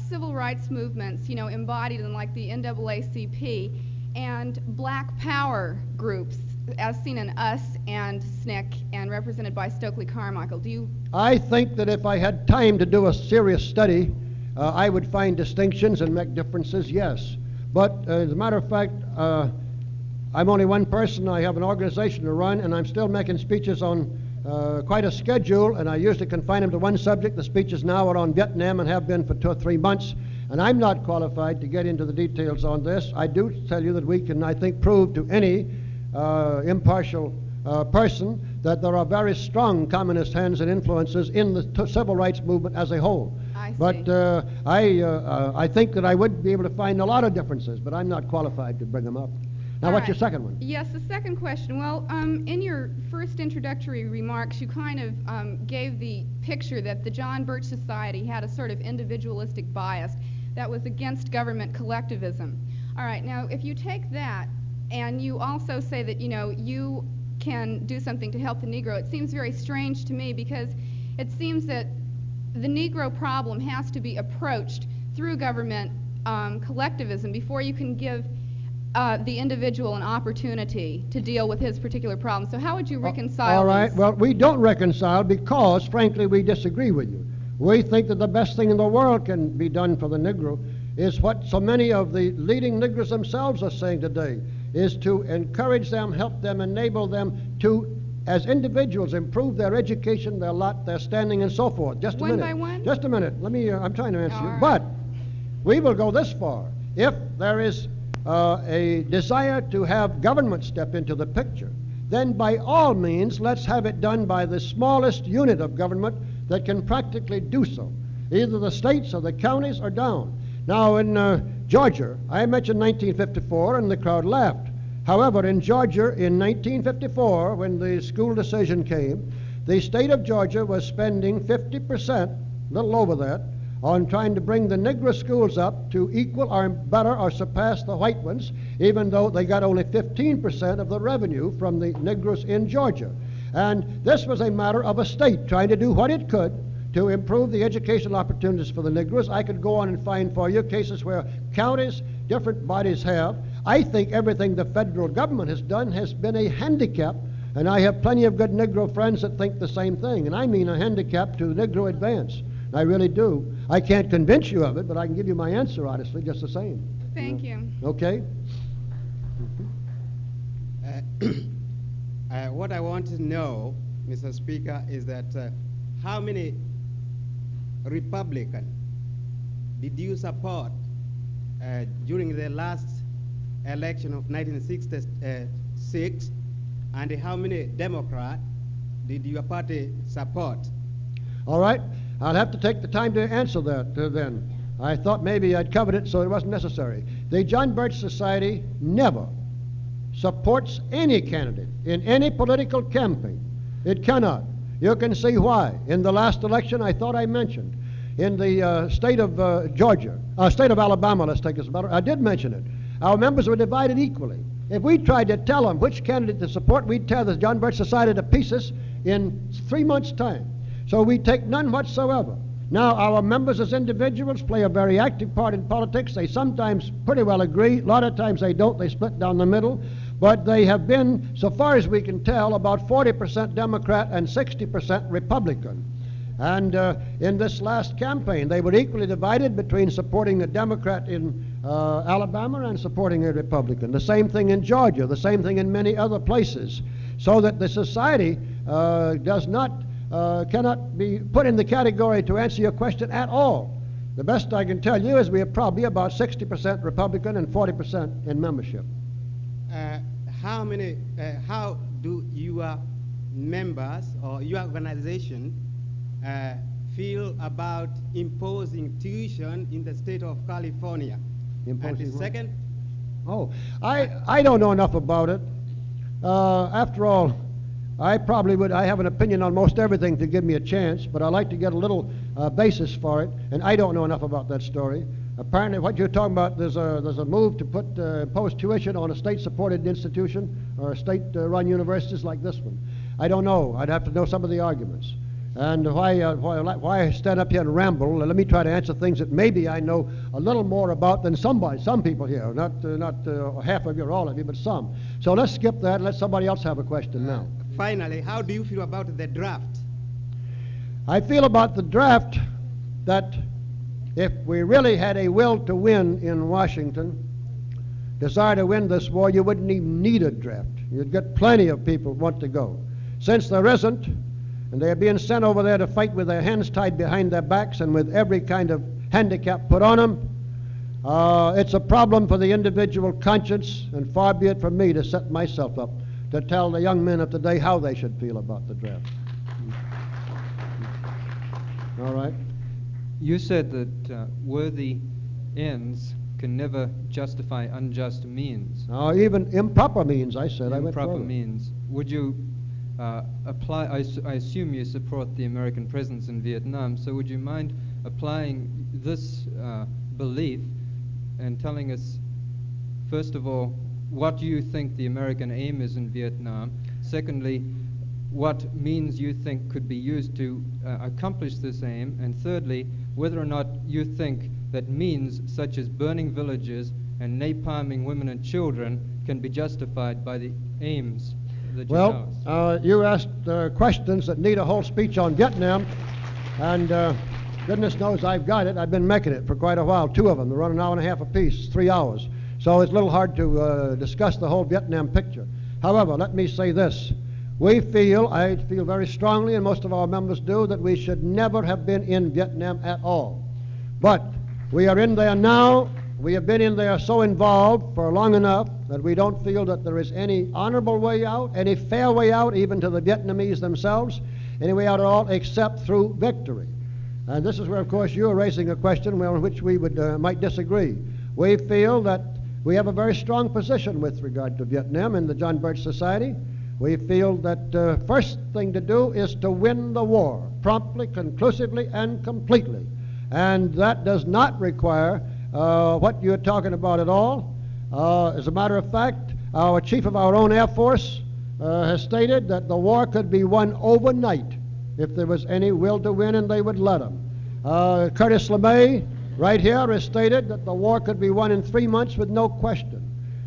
civil rights movements, you know, embodied in like the NAACP, and black power groups, as seen in US and SNCC and represented by Stokely Carmichael. Do you... I think that if I had time to do a serious study, I would find distinctions and make differences, yes. But as a matter of fact, I'm only one person. I have an organization to run, and I'm still making speeches on quite a schedule, and I usually confine them to one subject. The speeches now are on Vietnam and have been for 2 or 3 months, and I'm not qualified to get into the details on this. I do tell you that we can, I think, prove to any impartial person that there are very strong communist hands and influences in the civil rights movement as a whole. I see. But I think that I would be able to find a lot of differences, but I'm not qualified to bring them up. Now, All what's your right. second one? Yes, the second question. Well, in your first introductory remarks, you kind of gave the picture that the John Birch Society had a sort of individualistic bias that was against government collectivism. All right, now, if you take that and you also say that, you know, you can do something to help the Negro, it seems very strange to me, because it seems that the Negro problem has to be approached through government collectivism before you can give the individual an opportunity to deal with his particular problem. So how would you reconcile All right. these? Well, we don't reconcile because, frankly, we disagree with you. We think that the best thing in the world can be done for the Negro is what so many of the leading Negroes themselves are saying today, is to encourage them, help them, enable them to, as individuals, improve their education, their lot, their standing, and so forth. Just a One minute. by one? Just a minute. Let me, I'm trying to answer All you. right. But we will go this far. If there is a desire to have government step into the picture, then by all means, let's have it done by the smallest unit of government that can practically do so. Either the states or the counties or down. Now, in Georgia, I mentioned 1954, and the crowd laughed. However, in Georgia, in 1954, when the school decision came, the state of Georgia was spending 50%, a little over that, on trying to bring the Negro schools up to equal or better or surpass the white ones, even though they got only 15% of the revenue from the Negroes in Georgia. And this was a matter of a state trying to do what it could to improve the educational opportunities for the Negroes. I could go on and find for you cases where counties, different bodies have. I think everything the federal government has done has been a handicap, and I have plenty of good Negro friends that think the same thing, and I mean a handicap to the Negro advance. I really do. I can't convince you of it, but I can give you my answer honestly, just the same. Thank you. Okay? What I want to know, Mr. Speaker, is that how many Republicans did you support during the last election of 1966, and how many Democrats did your party support? All right. I'll have to take the time to answer that then. I thought maybe I'd covered it, so it wasn't necessary. The John Birch Society never supports any candidate in any political campaign. It cannot. You can see why. In the last election, I thought I mentioned, in the state of Georgia, state of Alabama, let's take this better, I did mention it. Our members were divided equally. If we tried to tell them which candidate to support, we'd tear the John Birch Society to pieces in 3 months' time. So we take none whatsoever. Now, our members as individuals play a very active part in politics. They sometimes pretty well agree. A lot of times they don't. They split down the middle. But they have been, so far as we can tell, about 40% Democrat and 60% Republican. And in this last campaign, they were equally divided between supporting a Democrat in Alabama and supporting a Republican. The same thing in Georgia, the same thing in many other places. So that the society cannot be put in the category to answer your question at all. The best I can tell you is we are probably about 60% Republican and 40% in membership. How do your members or your organization feel about imposing tuition in the state of California? Imposing and the second? Oh, I don't know enough about it. After all, I have an opinion on most everything to give me a chance, but I like to get a little basis for it, and I don't know enough about that story. Apparently what you're talking about, there's a move to impose tuition on a state-supported institution or state-run universities like this one. I don't know. I'd have to know some of the arguments. And why stand up here and ramble? Let me try to answer things that maybe I know a little more about than some people here, not half of you or all of you, but some. So let's skip that and let somebody else have a question now. Finally, how do you feel about the draft? I feel about the draft that if we really had a will to win in Washington, desire to win this war, you wouldn't even need a draft. You'd get plenty of people who want to go. Since there isn't, and they're being sent over there to fight with their hands tied behind their backs and with every kind of handicap put on them, it's a problem for the individual conscience, and far be it from me to set myself up to tell the young men of today how they should feel about the draft. All right. You said that worthy ends can never justify unjust means. Even improper means, I said. Improper means. Would you apply, I assume you support the American presence in Vietnam, so would you mind applying this belief and telling us, first of all, what you think the American aim is in Vietnam? Secondly, what means you think could be used to accomplish this aim? And thirdly, whether or not you think that means such as burning villages and napalming women and children can be justified by the aims that you Well, you asked questions that need a whole speech on Vietnam, and goodness knows I've got it. I've been making it for quite a while, 2 of them. They run an hour and a half apiece, 3 hours. So it's a little hard to discuss the whole Vietnam picture. However, let me say this. I feel very strongly, and most of our members do, that we should never have been in Vietnam at all. But we are in there now. We have been in there so involved for long enough that we don't feel that there is any honorable way out, any fair way out, even to the Vietnamese themselves, any way out at all, except through victory. And this is where, of course, you're raising a question on which we might disagree. We feel that we have a very strong position with regard to Vietnam in the John Birch Society. We feel that the first thing to do is to win the war, promptly, conclusively, and completely. and that does not require what you're talking about at all. As a matter of fact, our chief of our own Air Force has stated that the war could be won overnight if there was any will to win, and they would let him. Curtis LeMay, right here, has stated that the war could be won in 3 months with no question.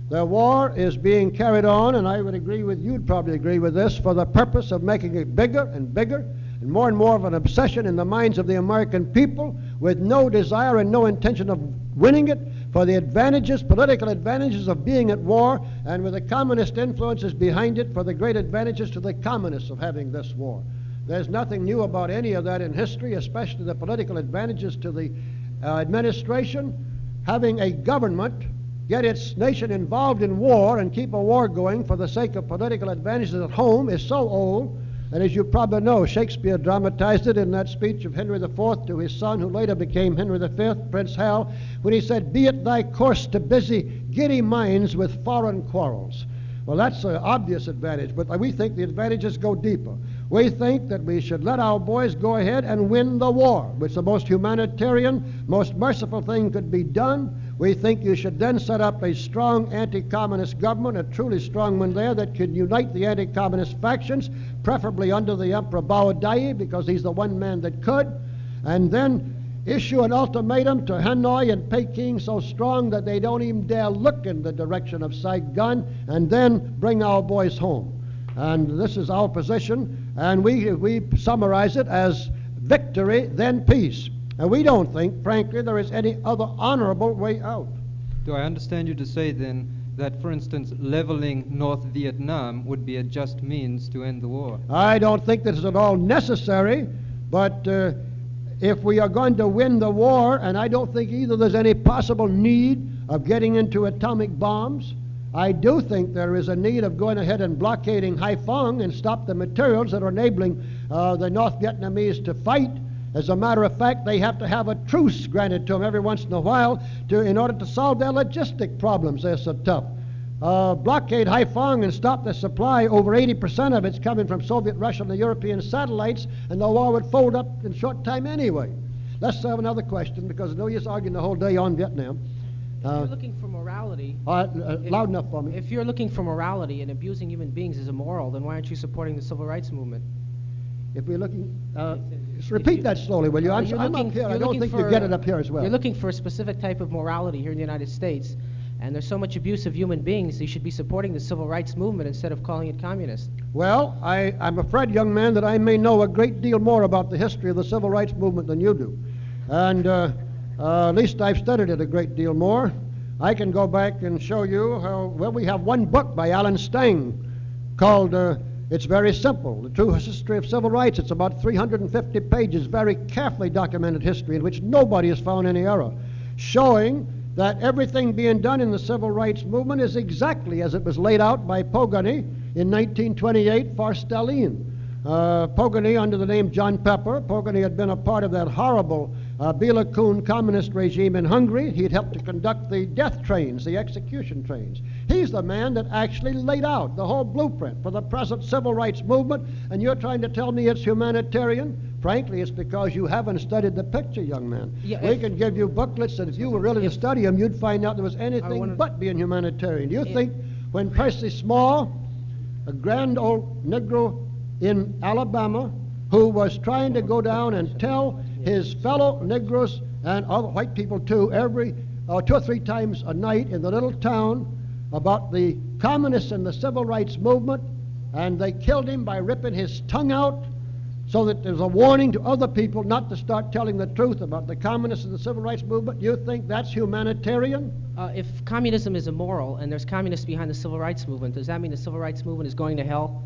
The war is being carried on, and I would agree with you'd probably agree with this, for the purpose of making it bigger and bigger and more of an obsession in the minds of the American people, with no desire and no intention of winning it, for the advantages, political advantages of being at war, and with the communist influences behind it, for the great advantages to the communists of having this war. There's nothing new about any of that in history, especially the political advantages to the administration. Having a government get its nation involved in war and keep a war going for the sake of political advantages at home is so old. And as you probably know, Shakespeare dramatized it in that speech of Henry IV to his son, who later became Henry V, Prince Hal, when he said, "Be it thy course to busy giddy minds with foreign quarrels." Well, that's an obvious advantage, but we think the advantages go deeper. We think that we should let our boys go ahead and win the war, which is the most humanitarian, most merciful thing could be done. We think you should then set up a strong anti-communist government, a truly strong one there that could unite the anti-communist factions, preferably under the Emperor Bao Dai, because he's the one man that could, and then issue an ultimatum to Hanoi and Peking so strong that they don't even dare look in the direction of Saigon, and then bring our boys home. And this is our position, and we summarize it as victory, then peace. And we don't think, frankly, there is any other honorable way out. Do I understand you to say then that, for instance, leveling North Vietnam would be a just means to end the war? I don't think this is at all necessary, but if we are going to win the war, and I don't think either there's any possible need of getting into atomic bombs, I do think there is a need of going ahead and blockading Haiphong and stop the materials that are enabling the North Vietnamese to fight. As a matter of fact, they have to have a truce granted to them every once in a while in order to solve their logistic problems. They're so tough. Blockade Haiphong and stop the supply. Over 80% of it's coming from Soviet, Russia, and the European satellites, and the war would fold up in short time anyway. Let's have another question, because there's no use arguing the whole day on Vietnam. If you're looking for morality... loud enough for me. If you're looking for morality and abusing human beings is immoral, then why aren't you supporting the civil rights movement? If we're looking... repeat that slowly, will you? I'm up here. I don't think you get it up here as well. You're looking for a specific type of morality here in the United States, and there's so much abuse of human beings, you should be supporting the civil rights movement instead of calling it communist. Well, I'm afraid, young man, that I may know a great deal more about the history of the civil rights movement than you do. And at least I've studied it a great deal more. I can go back and show you how, well, we have one book by Alan Stang called, it's very simple, The True History of Civil Rights. It's about 350 pages, very carefully documented history in which nobody has found any error, showing that everything being done in the civil rights movement is exactly as it was laid out by Pogany in 1928 for Stalin. Pogany, under the name John Pepper, Pogany had been a part of that horrible Bela Kun communist regime in Hungary. He'd helped to conduct the death trains, the execution trains. He's the man that actually laid out the whole blueprint for the present civil rights movement, and you're trying to tell me it's humanitarian? Frankly, it's because you haven't studied the picture, young man. Yeah, we can give you booklets that if you were really to study them, you'd find out there was anything but being humanitarian. Do you think when Percy Small, a grand old Negro in Alabama, who was trying to go down and tell his fellow Negroes and other white people too, every 2 or 3 times a night in the little town about the communists and the civil rights movement, and they killed him by ripping his tongue out, so that there's a warning to other people not to start telling the truth about the communists and the civil rights movement. You think that's humanitarian? If communism is immoral and there's communists behind the civil rights movement, does that mean the civil rights movement is going to hell?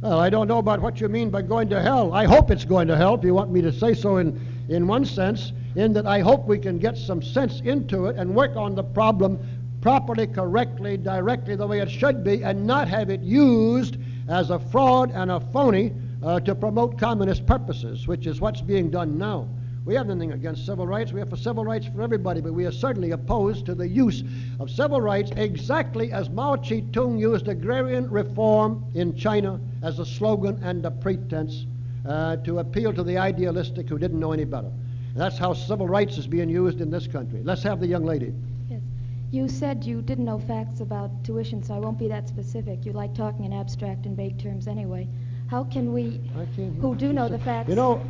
Well, I don't know about what you mean by going to hell. I hope it's going to hell, if you want me to say so in one sense, in that I hope we can get some sense into it and work on the problem properly, correctly, directly, the way it should be, and not have it used as a fraud and a phony to promote communist purposes, which is what's being done now. We have nothing against civil rights. We have for civil rights for everybody, but we are certainly opposed to the use of civil rights exactly as Mao Zedong used agrarian reform in China as a slogan and a pretense to appeal to the idealistic who didn't know any better. That's how civil rights is being used in this country. Let's have the young lady. Yes. You said you didn't know facts about tuition, so I won't be that specific. You like talking in abstract and vague terms anyway. How can we, who do know the facts... You know,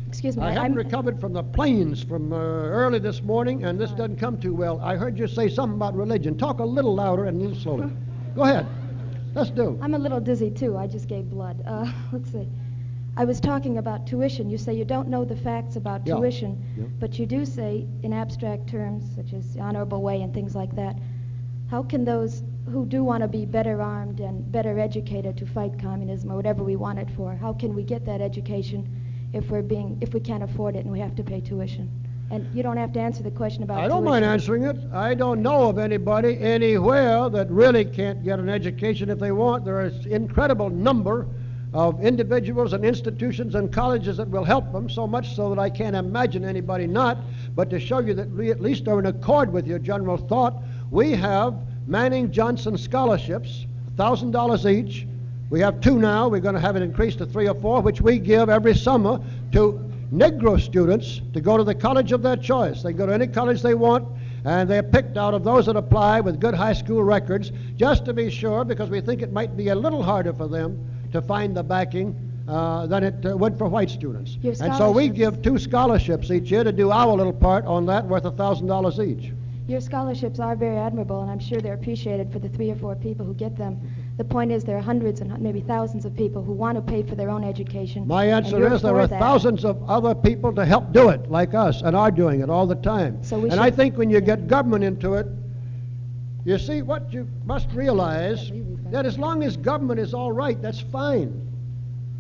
Excuse me. I haven't recovered from the plains from early this morning, and this doesn't come too well. I heard you say something about religion. Talk a little louder and a little slowly. Go ahead. Let's do. I'm a little dizzy, too. I just gave blood. Let's see. I was talking about tuition. You say you don't know the facts about tuition, but you do say in abstract terms, such as the honorable way and things like that. How can those who do want to be better armed and better educated to fight communism or whatever we want it for, how can we get that education if we can't afford it and we have to pay tuition? And you don't have to answer the question about tuition. I don't mind answering it. I don't know of anybody anywhere that really can't get an education if they want. There is an incredible number of individuals and institutions and colleges that will help them, so much so that I can't imagine anybody not. But to show you that we at least are in accord with your general thought, we have Manning Johnson scholarships, $1,000 each. We have 2 now. We're going to have it increased to 3 or 4, which we give every summer to Negro students to go to the college of their choice. They go to any college they want, and they're picked out of those that apply with good high school records, just to be sure, because we think it might be a little harder for them to find the backing than it would for white students. And so we give 2 scholarships each year to do our little part on that, worth $1,000 each. Your scholarships are very admirable, and I'm sure they're appreciated for the 3 or 4 people who get them. The point is there are hundreds and maybe thousands of people who want to pay for their own education. My answer is there are thousands of other people to help do it, like us, and are doing it all the time. And I think when you get government into it, you see, what you must realize, that as long as government is all right, that's fine.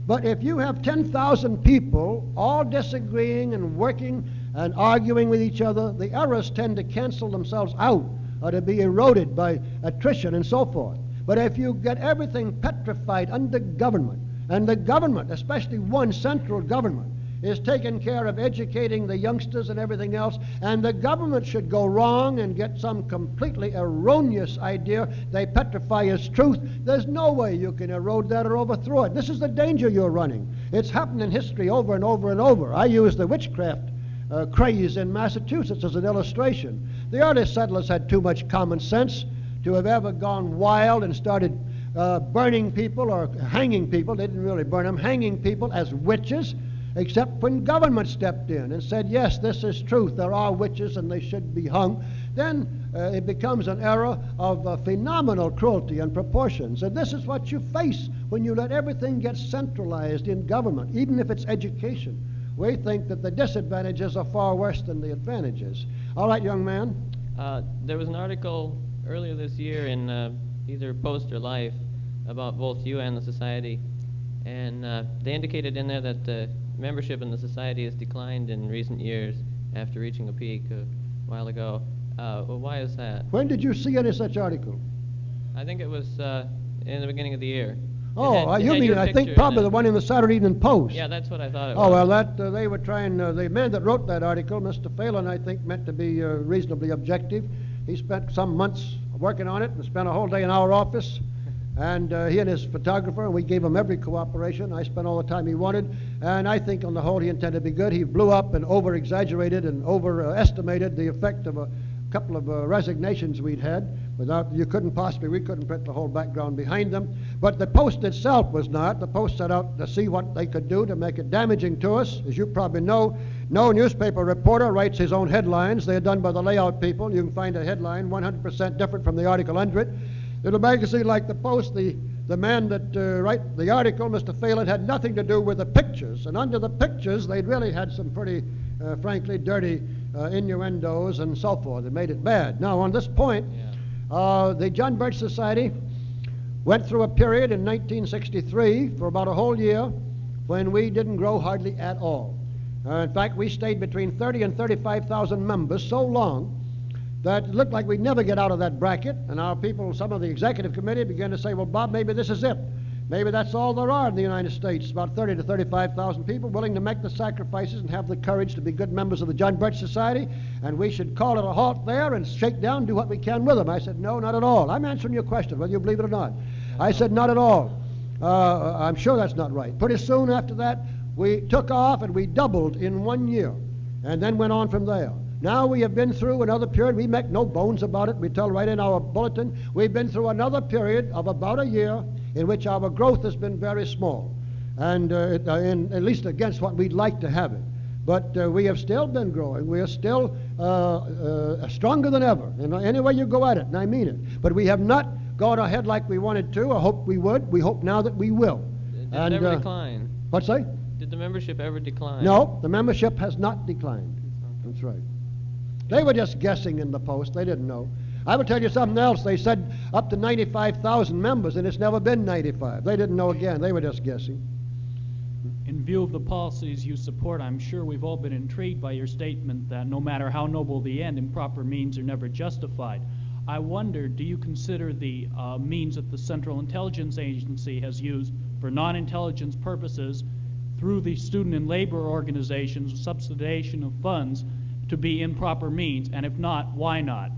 But if you have 10,000 people all disagreeing and working and arguing with each other, the errors tend to cancel themselves out or to be eroded by attrition and so forth. But if you get everything petrified under government, and the government, especially one central government, is taking care of educating the youngsters and everything else, and the government should go wrong and get some completely erroneous idea they petrify as truth, there's no way you can erode that or overthrow it. This is the danger you're running. It's happened in history over and over and over. I use the witchcraft craze in Massachusetts as an illustration. The early settlers had too much common sense to have ever gone wild and started burning people or hanging people. They didn't really burn them, hanging people as witches, except when government stepped in and said, yes, this is truth, there are witches and they should be hung. Then it becomes an era of phenomenal cruelty and proportions. And this is what you face when you let everything get centralized in government, even if it's education. We think that the disadvantages are far worse than the advantages. All right, young man. There was an article earlier this year in either Post or Life about both you and the Society, and they indicated in there that the membership in the Society has declined in recent years after reaching a peak a while ago. Well, why is that? When did you see any such article? I think it was in the beginning of the year. Oh, you mean, I think probably the one in the Saturday Evening Post. Yeah, that's what I thought it was. Oh, well, that they were trying, the man that wrote that article, Mr. Phelan, I think, meant to be reasonably objective. He spent some months working on it and spent a whole day in our office. And he and his photographer, and we gave him every cooperation. I spent all the time he wanted. And I think on the whole he intended to be good. He blew up and over-exaggerated and overestimated the effect of a couple of resignations we'd had. We couldn't print the whole background behind them. But the Post itself was not. The Post set out to see what they could do to make it damaging to us. As you probably know, no newspaper reporter writes his own headlines. They are done by the layout people. You can find a headline 100% different from the article under it. In a magazine like the Post, the man that wrote the article, Mr. Phelan, had nothing to do with the pictures. And under the pictures, they'd really had some pretty, frankly, dirty innuendos and so forth. It made it bad. Now, on this point, the John Birch Society went through a period in 1963 for about a whole year when we didn't grow hardly at all. In fact, we stayed between 30 and 35,000 members so long that it looked like we'd never get out of that bracket. And our people, some of the executive committee began to say, well, Bob, maybe this is it. Maybe that's all there are in the United States, about 30 to 35,000 people willing to make the sacrifices and have the courage to be good members of the John Birch Society, and we should call it a halt there and shake down, do what we can with them. I said, no, not at all. I'm answering your question, whether you believe it or not. I said, not at all. I'm sure that's not right. Pretty soon after that, we took off and we doubled in 1 year. and then went on from there. Now we have been through another period. We make no bones about it. We tell right in our bulletin, we've been through another period of about a year in which our growth has been very small, and at least against what we'd like to have it. But we have still been growing. We are still stronger than ever, any way you go at it, and I mean it. But we have not gone ahead like we wanted to. I hope we would. We hope now that we will. Did it ever decline? What's that? Did the membership ever decline? No, the membership has not declined. That's right. They were just guessing in the Post. They didn't know. I will tell you something else. They said up to 95,000 members, and it's never been 95. They didn't know again. They were just guessing. In view of the policies you support, I'm sure we've all been intrigued by your statement that no matter how noble the end, improper means are never justified. I wonder, do you consider the means that the Central Intelligence Agency has used for non-intelligence purposes through the student and labor organizations' subsidization of funds to be improper means? And if not, why not?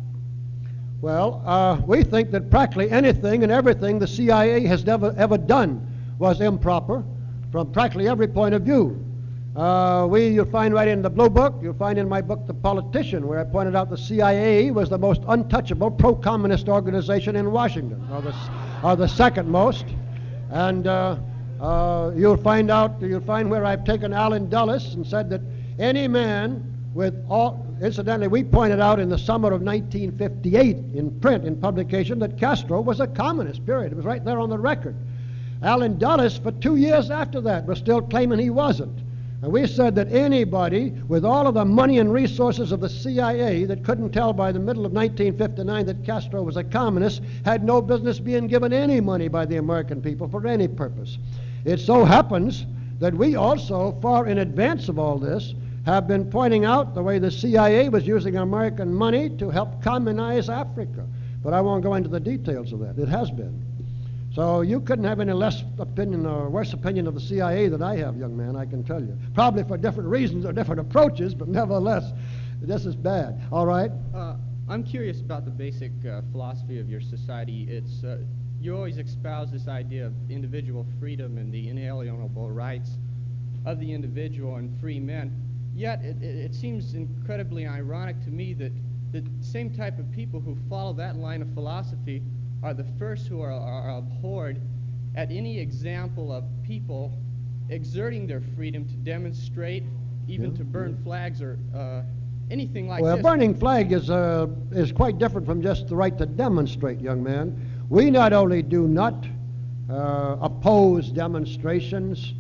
Well, we think that practically anything and everything the CIA has ever done was improper from practically every point of view. You'll find right in the Blue Book, you'll find in my book, The Politician, where I pointed out the CIA was the most untouchable pro-communist organization in Washington, or the second most. And you'll find where I've taken Allen Dulles and said that any man with all, incidentally, we pointed out in the summer of 1958 in print, in publication, that Castro was a communist, period. It was right there on the record. Allen Dulles, for 2 years after that, was still claiming he wasn't. And we said that anybody with all of the money and resources of the CIA that couldn't tell by the middle of 1959 that Castro was a communist had no business being given any money by the American people for any purpose. It so happens that we also, far in advance of all this, have been pointing out the way the CIA was using American money to help communize Africa. But I won't go into the details of that. It has been. So you couldn't have any less opinion or worse opinion of the CIA than I have, young man, I can tell you. Probably for different reasons or different approaches, but nevertheless, this is bad. All right? I'm curious about the basic philosophy of your society. It's you always espouse this idea of individual freedom and the inalienable rights of the individual and free men. Yet it seems incredibly ironic to me that the same type of people who follow that line of philosophy are the first who are abhorred at any example of people exerting their freedom to demonstrate, even to burn flags or anything like well, this. Well, burning flag is quite different from just the right to demonstrate, young man. We not only do not oppose demonstrations,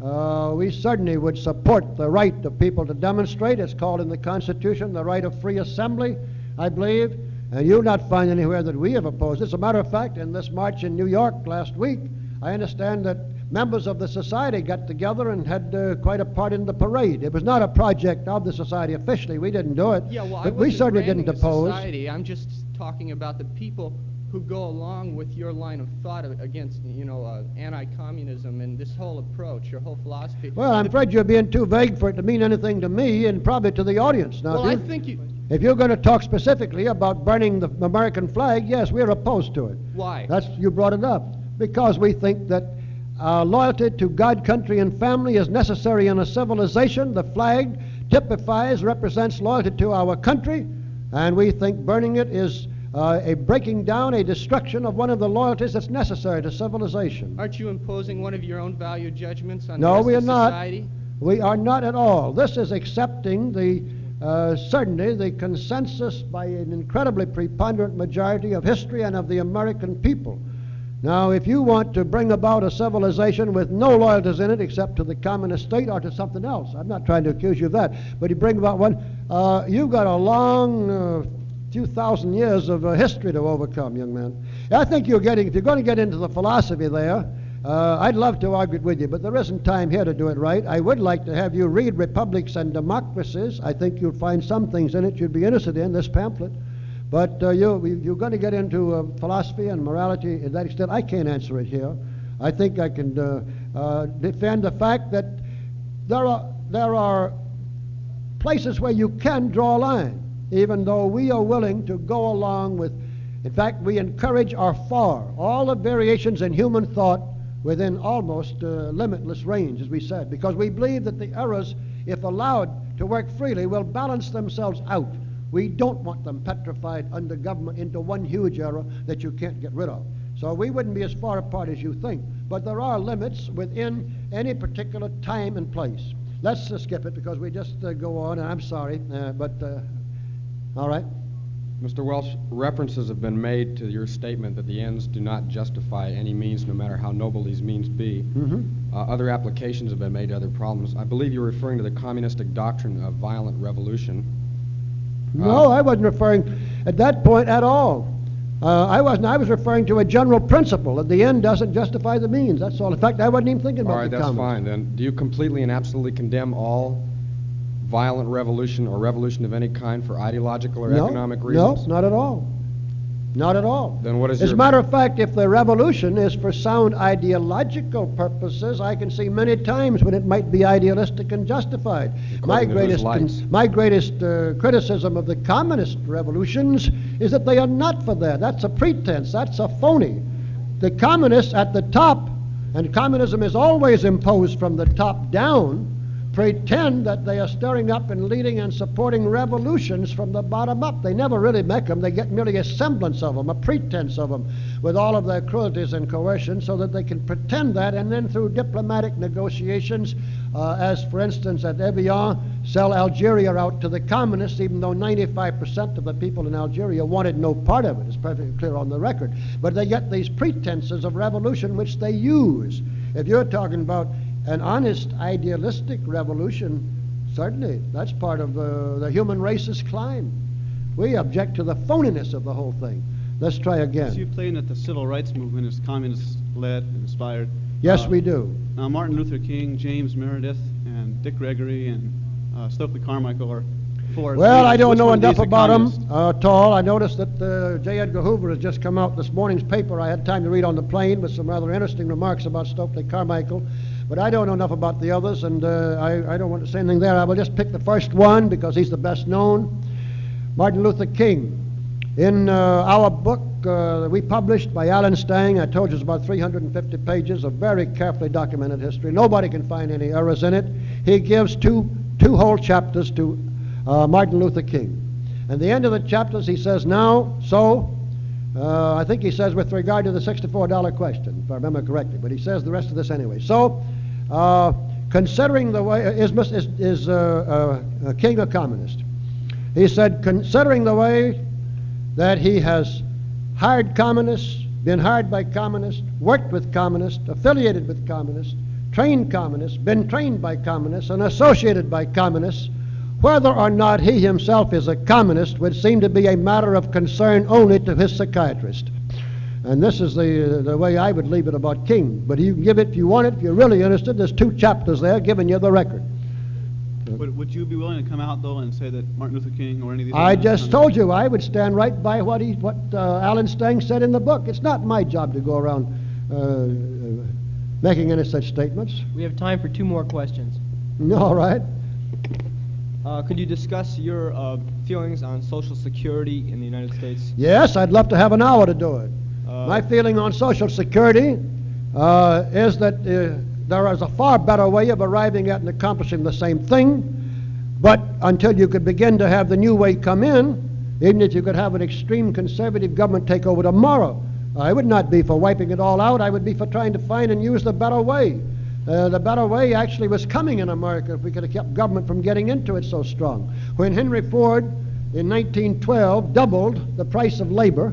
we certainly would support the right of people to demonstrate. It's called in the Constitution the right of free assembly, I believe. And you'll not find anywhere that we have opposed it. As a matter of fact, in this march in New York last week, I understand that members of the society got together and had quite a part in the parade. It was not a project of the society officially. We didn't do it. Yeah, well, but we certainly didn't oppose. Society. I'm just talking about the people who go along with your line of thought against, anti-communism and this whole approach, your whole philosophy. Well, I'm afraid you're being too vague for it to mean anything to me and probably to the audience. Now, well, I think you... If you're going to talk specifically about burning the American flag, yes, we're opposed to it. Why? You brought it up. Because we think that loyalty to God, country, and family is necessary in a civilization. The flag typifies, represents loyalty to our country, and we think burning it is a breaking down, a destruction of one of the loyalties that's necessary to civilization. Aren't you imposing one of your own value judgments on the rest of society? No, we are not. We are not at all. This is accepting certainly the consensus by an incredibly preponderant majority of history and of the American people. Now, if you want to bring about a civilization with no loyalties in it except to the communist state or to something else, I'm not trying to accuse you of that, but you bring about one, you've got a long few thousand years of history to overcome, young man. I think if you're going to get into the philosophy there, I'd love to argue it with you, but there isn't time here to do it right. I would like to have you read Republics and Democracies. I think you'll find some things in it you'd be interested in, this pamphlet. But you're going to get into philosophy and morality to that extent. I can't answer it here. I think I can defend the fact that there are places where you can draw a line, even though we are willing to go along with, in fact, we encourage all the variations in human thought within almost limitless range, as we said, because we believe that the errors, if allowed to work freely will balance themselves out. We don't want them petrified under government into one huge error that you can't get rid of. So we wouldn't be as far apart as you think. But there are limits within any particular time and place. Let's skip it because we just go on, and I'm sorry, all right. Mr. Welch, references have been made to your statement that the ends do not justify any means, no matter how noble these means be. Other applications have been made to other problems. I believe you're referring to the communistic doctrine of violent revolution. No, I wasn't referring at that point at all. I wasn't. I was referring to a general principle that the end doesn't justify the means. That's all. In fact, I wasn't even thinking about all right, the that's comments. fine then. Do you completely and absolutely condemn all violent revolution or revolution of any kind for ideological or economic reasons? No, not at all. Not at all. Then what is As a matter of fact, if the revolution is for sound ideological purposes, I can see many times when it might be idealistic and justified. My greatest criticism of the communist revolutions is that they are not for that. That's a pretense. That's a phony. The communists at the top, and communism is always imposed from the top down, pretend that they are stirring up and leading and supporting revolutions from the bottom up. They never really make them. They get merely a semblance of them, a pretense of them, with all of their cruelties and coercion, so that they can pretend that, and then through diplomatic negotiations, as for instance at Evian, sell Algeria out to the communists, even though 95% of the people in Algeria wanted no part of it. It's perfectly clear on the record. But they get these pretenses of revolution which they use. If you're talking about an honest, idealistic revolution, certainly, that's part of the human race's climb. We object to the phoniness of the whole thing. Let's try again. So you claim that the civil rights movement is communist-led and inspired. Yes, we do. Now, Martin Luther King, James Meredith, and Dick Gregory, and Stokely Carmichael are for... Well, I don't know enough about them at all. I noticed that J. Edgar Hoover has just come out this morning's paper I had time to read on the plane with some rather interesting remarks about Stokely Carmichael. But I don't know enough about the others, and I don't want to say anything there. I will just pick the first one because he's the best known. Martin Luther King. In our book that we published by Alan Stang, I told you it's about 350 pages of very carefully documented history. Nobody can find any errors in it. He gives two whole chapters to Martin Luther King. At the end of the chapters, he says, I think he says with regard to the $64 question, if I remember correctly, but he says the rest of this anyway. So, considering the way, is King a communist? He said, considering the way that he has hired communists, been hired by communists, worked with communists, affiliated with communists, trained communists, been trained by communists, and associated by communists, whether or not he himself is a communist would seem to be a matter of concern only to his psychiatrist. And this is the way I would leave it about King. But you can give it if you want it, if you're really interested. There's 2 chapters there giving you the record. Would you be willing to come out, though, and say that Martin Luther King or any of these... I just told you I would stand right by what Alan Stang said in the book. It's not my job to go around making any such statements. We have time for 2 more questions. All right. Could you discuss your feelings on Social Security in the United States? Yes, I'd love to have an hour to do it. My feeling on Social Security is that there is a far better way of arriving at and accomplishing the same thing, but until you could begin to have the new way come in, even if you could have an extreme conservative government take over tomorrow, I would not be for wiping it all out. I would be for trying to find and use the better way. The better way actually was coming in America if we could have kept government from getting into it so strong. When Henry Ford in 1912 doubled the price of labor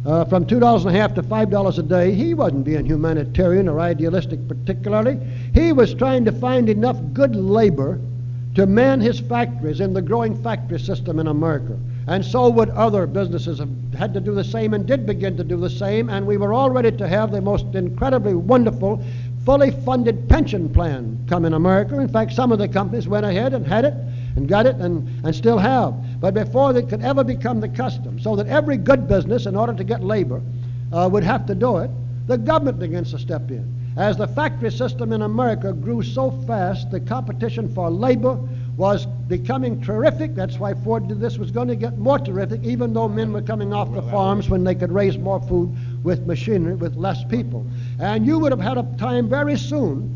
from $2.50 to $5 a day, he wasn't being humanitarian or idealistic particularly. He was trying to find enough good labor to man his factories in the growing factory system in America. And so would other businesses have had to do the same and did begin to do the same, and we were all ready to have the most incredibly wonderful fully funded pension plan come in America. In fact, some of the companies went ahead and had it and got it and still have. But before it could ever become the custom, so that every good business, in order to get labor, would have to do it, the government begins to step in. As the factory system in America grew so fast, the competition for labor was becoming terrific. That's why Ford did this, was going to get more terrific, even though men were coming off the farms when they could raise more food with machinery, with less people. And you would have had a time very soon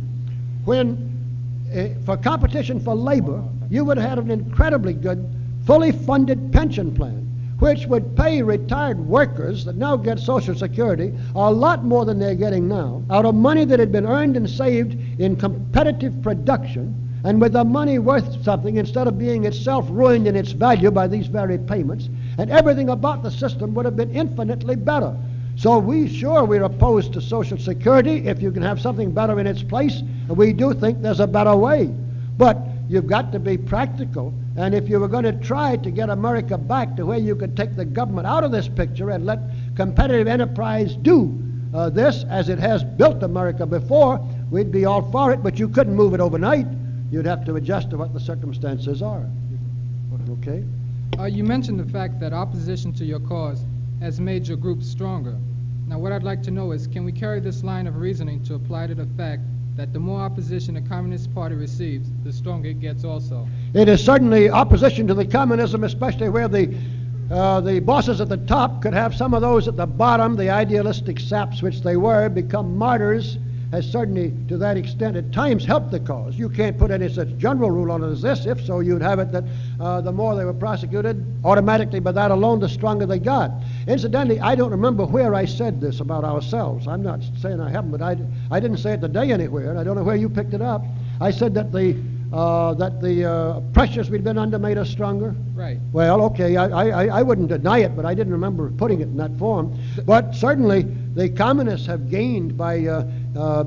when, for competition for labor, you would have had an incredibly good, fully funded pension plan, which would pay retired workers that now get Social Security a lot more than they're getting now, out of money that had been earned and saved in competitive production, and with the money worth something instead of being itself ruined in its value by these very payments, and everything about the system would have been infinitely better. So we're opposed to Social Security if you can have something better in its place, and we do think there's a better way. But you've got to be practical, and if you were going to try to get America back to where you could take the government out of this picture and let competitive enterprise do this as it has built America before, we'd be all for it, but you couldn't move it overnight. You'd have to adjust to what the circumstances are. Okay? You mentioned the fact that opposition to your cause has made your group stronger. Now, what I'd like to know is, can we carry this line of reasoning to apply to the fact that the more opposition the Communist Party receives, the stronger it gets also? It is certainly opposition to the communism, especially where the bosses at the top could have some of those at the bottom, the idealistic saps which they were, become martyrs, has certainly, to that extent, at times helped the cause. You can't put any such general rule on it as this. If so, you'd have it that the more they were prosecuted, automatically by that alone, the stronger they got. Incidentally, I don't remember where I said this about ourselves. I'm not saying I haven't, but I didn't say it today anywhere, and I don't know where you picked it up. I said that the pressures we'd been under made us stronger. Right. Well, okay, I wouldn't deny it, but I didn't remember putting it in that form. But certainly, the communists have gained by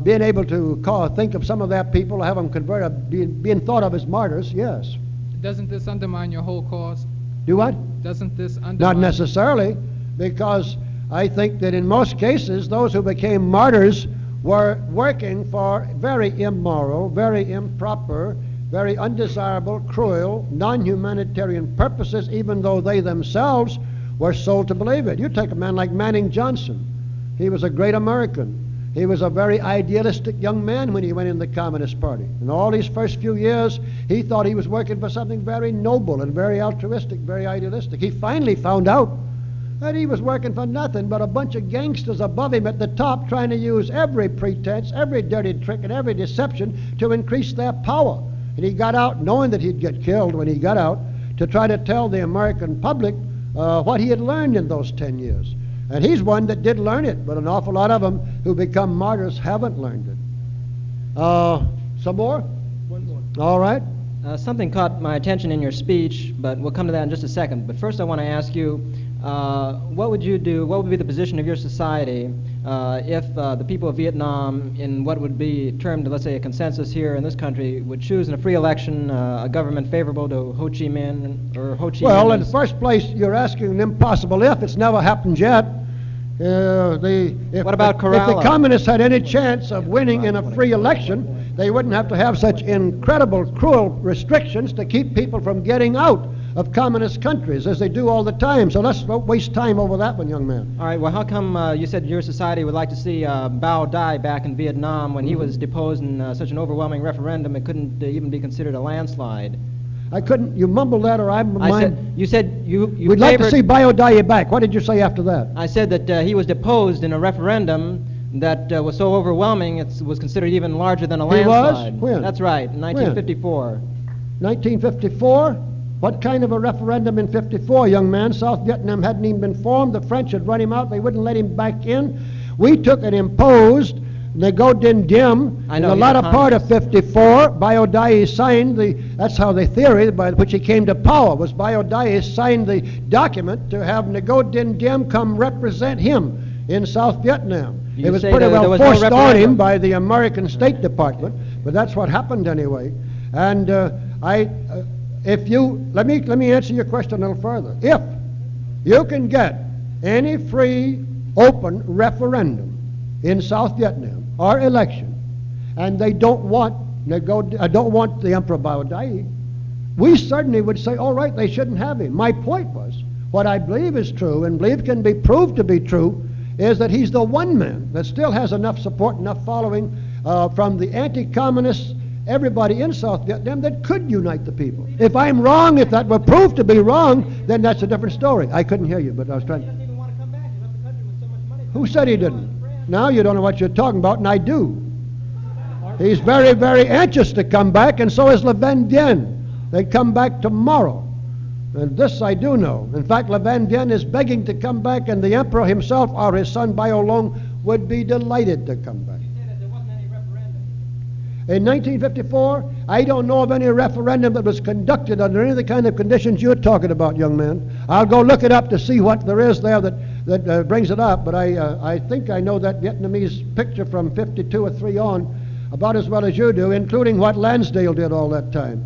being able to think of some of their people, have them converted, being thought of as martyrs, yes. Doesn't this undermine your whole cause? Do what? Doesn't this undermine? Not necessarily, because I think that in most cases, those who became martyrs were working for very immoral, very improper, very undesirable, cruel, non-humanitarian purposes, even though they themselves were sold to believe it. You take a man like Manning Johnson. He was a great American. He was a very idealistic young man when he went in the Communist Party. In all these first few years, he thought he was working for something very noble and very altruistic, very idealistic. He finally found out that he was working for nothing but a bunch of gangsters above him at the top trying to use every pretense, every dirty trick, and every deception to increase their power. And he got out knowing that he'd get killed when he got out to try to tell the American public what he had learned in those 10 years. And he's one that did learn it, but an awful lot of them who become martyrs haven't learned it. Some more? One more. All right. Something caught my attention in your speech, but we'll come to that in just a second. But first I want to ask you, what would you do, what would be the position of your society if the people of Vietnam, in what would be termed, let's say, a consensus here in this country, would choose in a free election a government favorable to Ho Chi Minh or Ho Chi Minh? Well, in the first place, you're asking an impossible if. It's never happened yet. What about Kerala? If the communists had any chance of winning in a free election, they wouldn't have to have such incredible, cruel restrictions to keep people from getting out of communist countries, as they do all the time. So let's don't waste time over that one, young man. All right, well, how come you said your society would like to see Bao Dai back in Vietnam when he was deposed in such an overwhelming referendum it couldn't even be considered a landslide? I couldn't, you mumbled that or I'm You said you We'd like to see Bao Dai back. What did you say after that? I said that he was deposed in a referendum that was so overwhelming it was considered even larger than a landslide. He was? When? That's right, in 1954. 1954? What kind of a referendum in 54, young man? South Vietnam hadn't even been formed. The French had run him out. They wouldn't let him back in. We took and imposed Nego Din Diem in the latter part of 54. Bao Dai signed that's how the theory by which he came to power was Bao Dai signed the document to have Nego Din Diem come represent him in South Vietnam. It was pretty well forced on him by the American State Department, but that's what happened anyway. And let me answer your question a little further. If you can get any free, open referendum in South Vietnam or election, and they don't want the Emperor Bao Dai, we certainly would say, all right, they shouldn't have him. My point was, what I believe is true, and believe can be proved to be true, is that he's the one man that still has enough support, enough following from the anti-communists, everybody in South Vietnam, that could unite the people. If I'm wrong, if that were proved to be wrong, then that's a different story. I couldn't hear you, but I was trying. Who said he didn't? Now you don't know what you're talking about, and I do. He's very, very anxious to come back, and so is Le Van Dien. They come back tomorrow. And this I do know. In fact, Le Van Bien is begging to come back, and the emperor himself or his son Baolong would be delighted to come back. In 1954, I don't know of any referendum that was conducted under any of the kind of conditions you're talking about, young man. I'll go look it up to see what there is there that brings it up, but I think I know that Vietnamese picture from 52 or 3 on about as well as you do, including what Lansdale did all that time,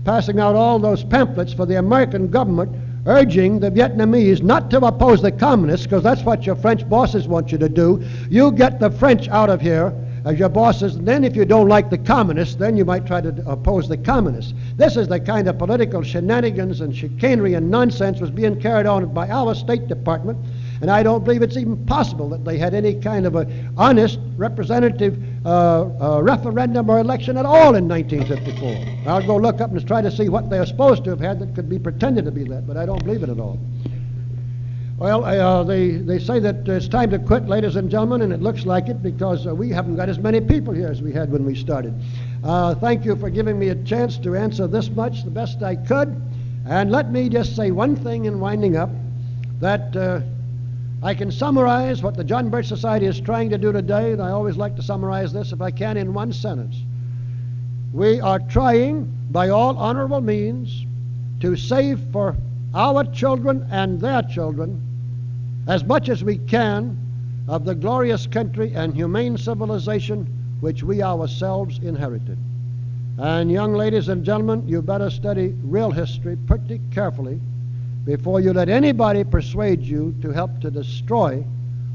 passing out all those pamphlets for the American government urging the Vietnamese not to oppose the communists, because that's what your French bosses want you to do. You get the French out of here as your bosses, and then if you don't like the communists, then you might try to oppose the communists. This is the kind of political shenanigans and chicanery and nonsense was being carried on by our State Department, and I don't believe it's even possible that they had any kind of an honest representative referendum or election at all in 1954. I'll go look up and try to see what they're supposed to have had that could be pretended to be that, but I don't believe it at all. Well, they say that it's time to quit, ladies and gentlemen, and it looks like it because we haven't got as many people here as we had when we started. Thank you for giving me a chance to answer this much the best I could. And let me just say one thing in winding up, that I can summarize what the John Birch Society is trying to do today, and I always like to summarize this if I can in one sentence. We are trying, by all honorable means, to save for our children and their children as much as we can of the glorious country and humane civilization which we ourselves inherited. And young ladies and gentlemen, you better study real history pretty carefully before you let anybody persuade you to help to destroy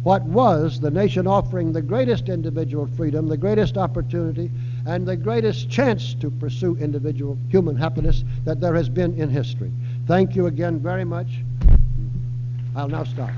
what was the nation offering the greatest individual freedom, the greatest opportunity, and the greatest chance to pursue individual human happiness that there has been in history. Thank you again very much. I'll now stop.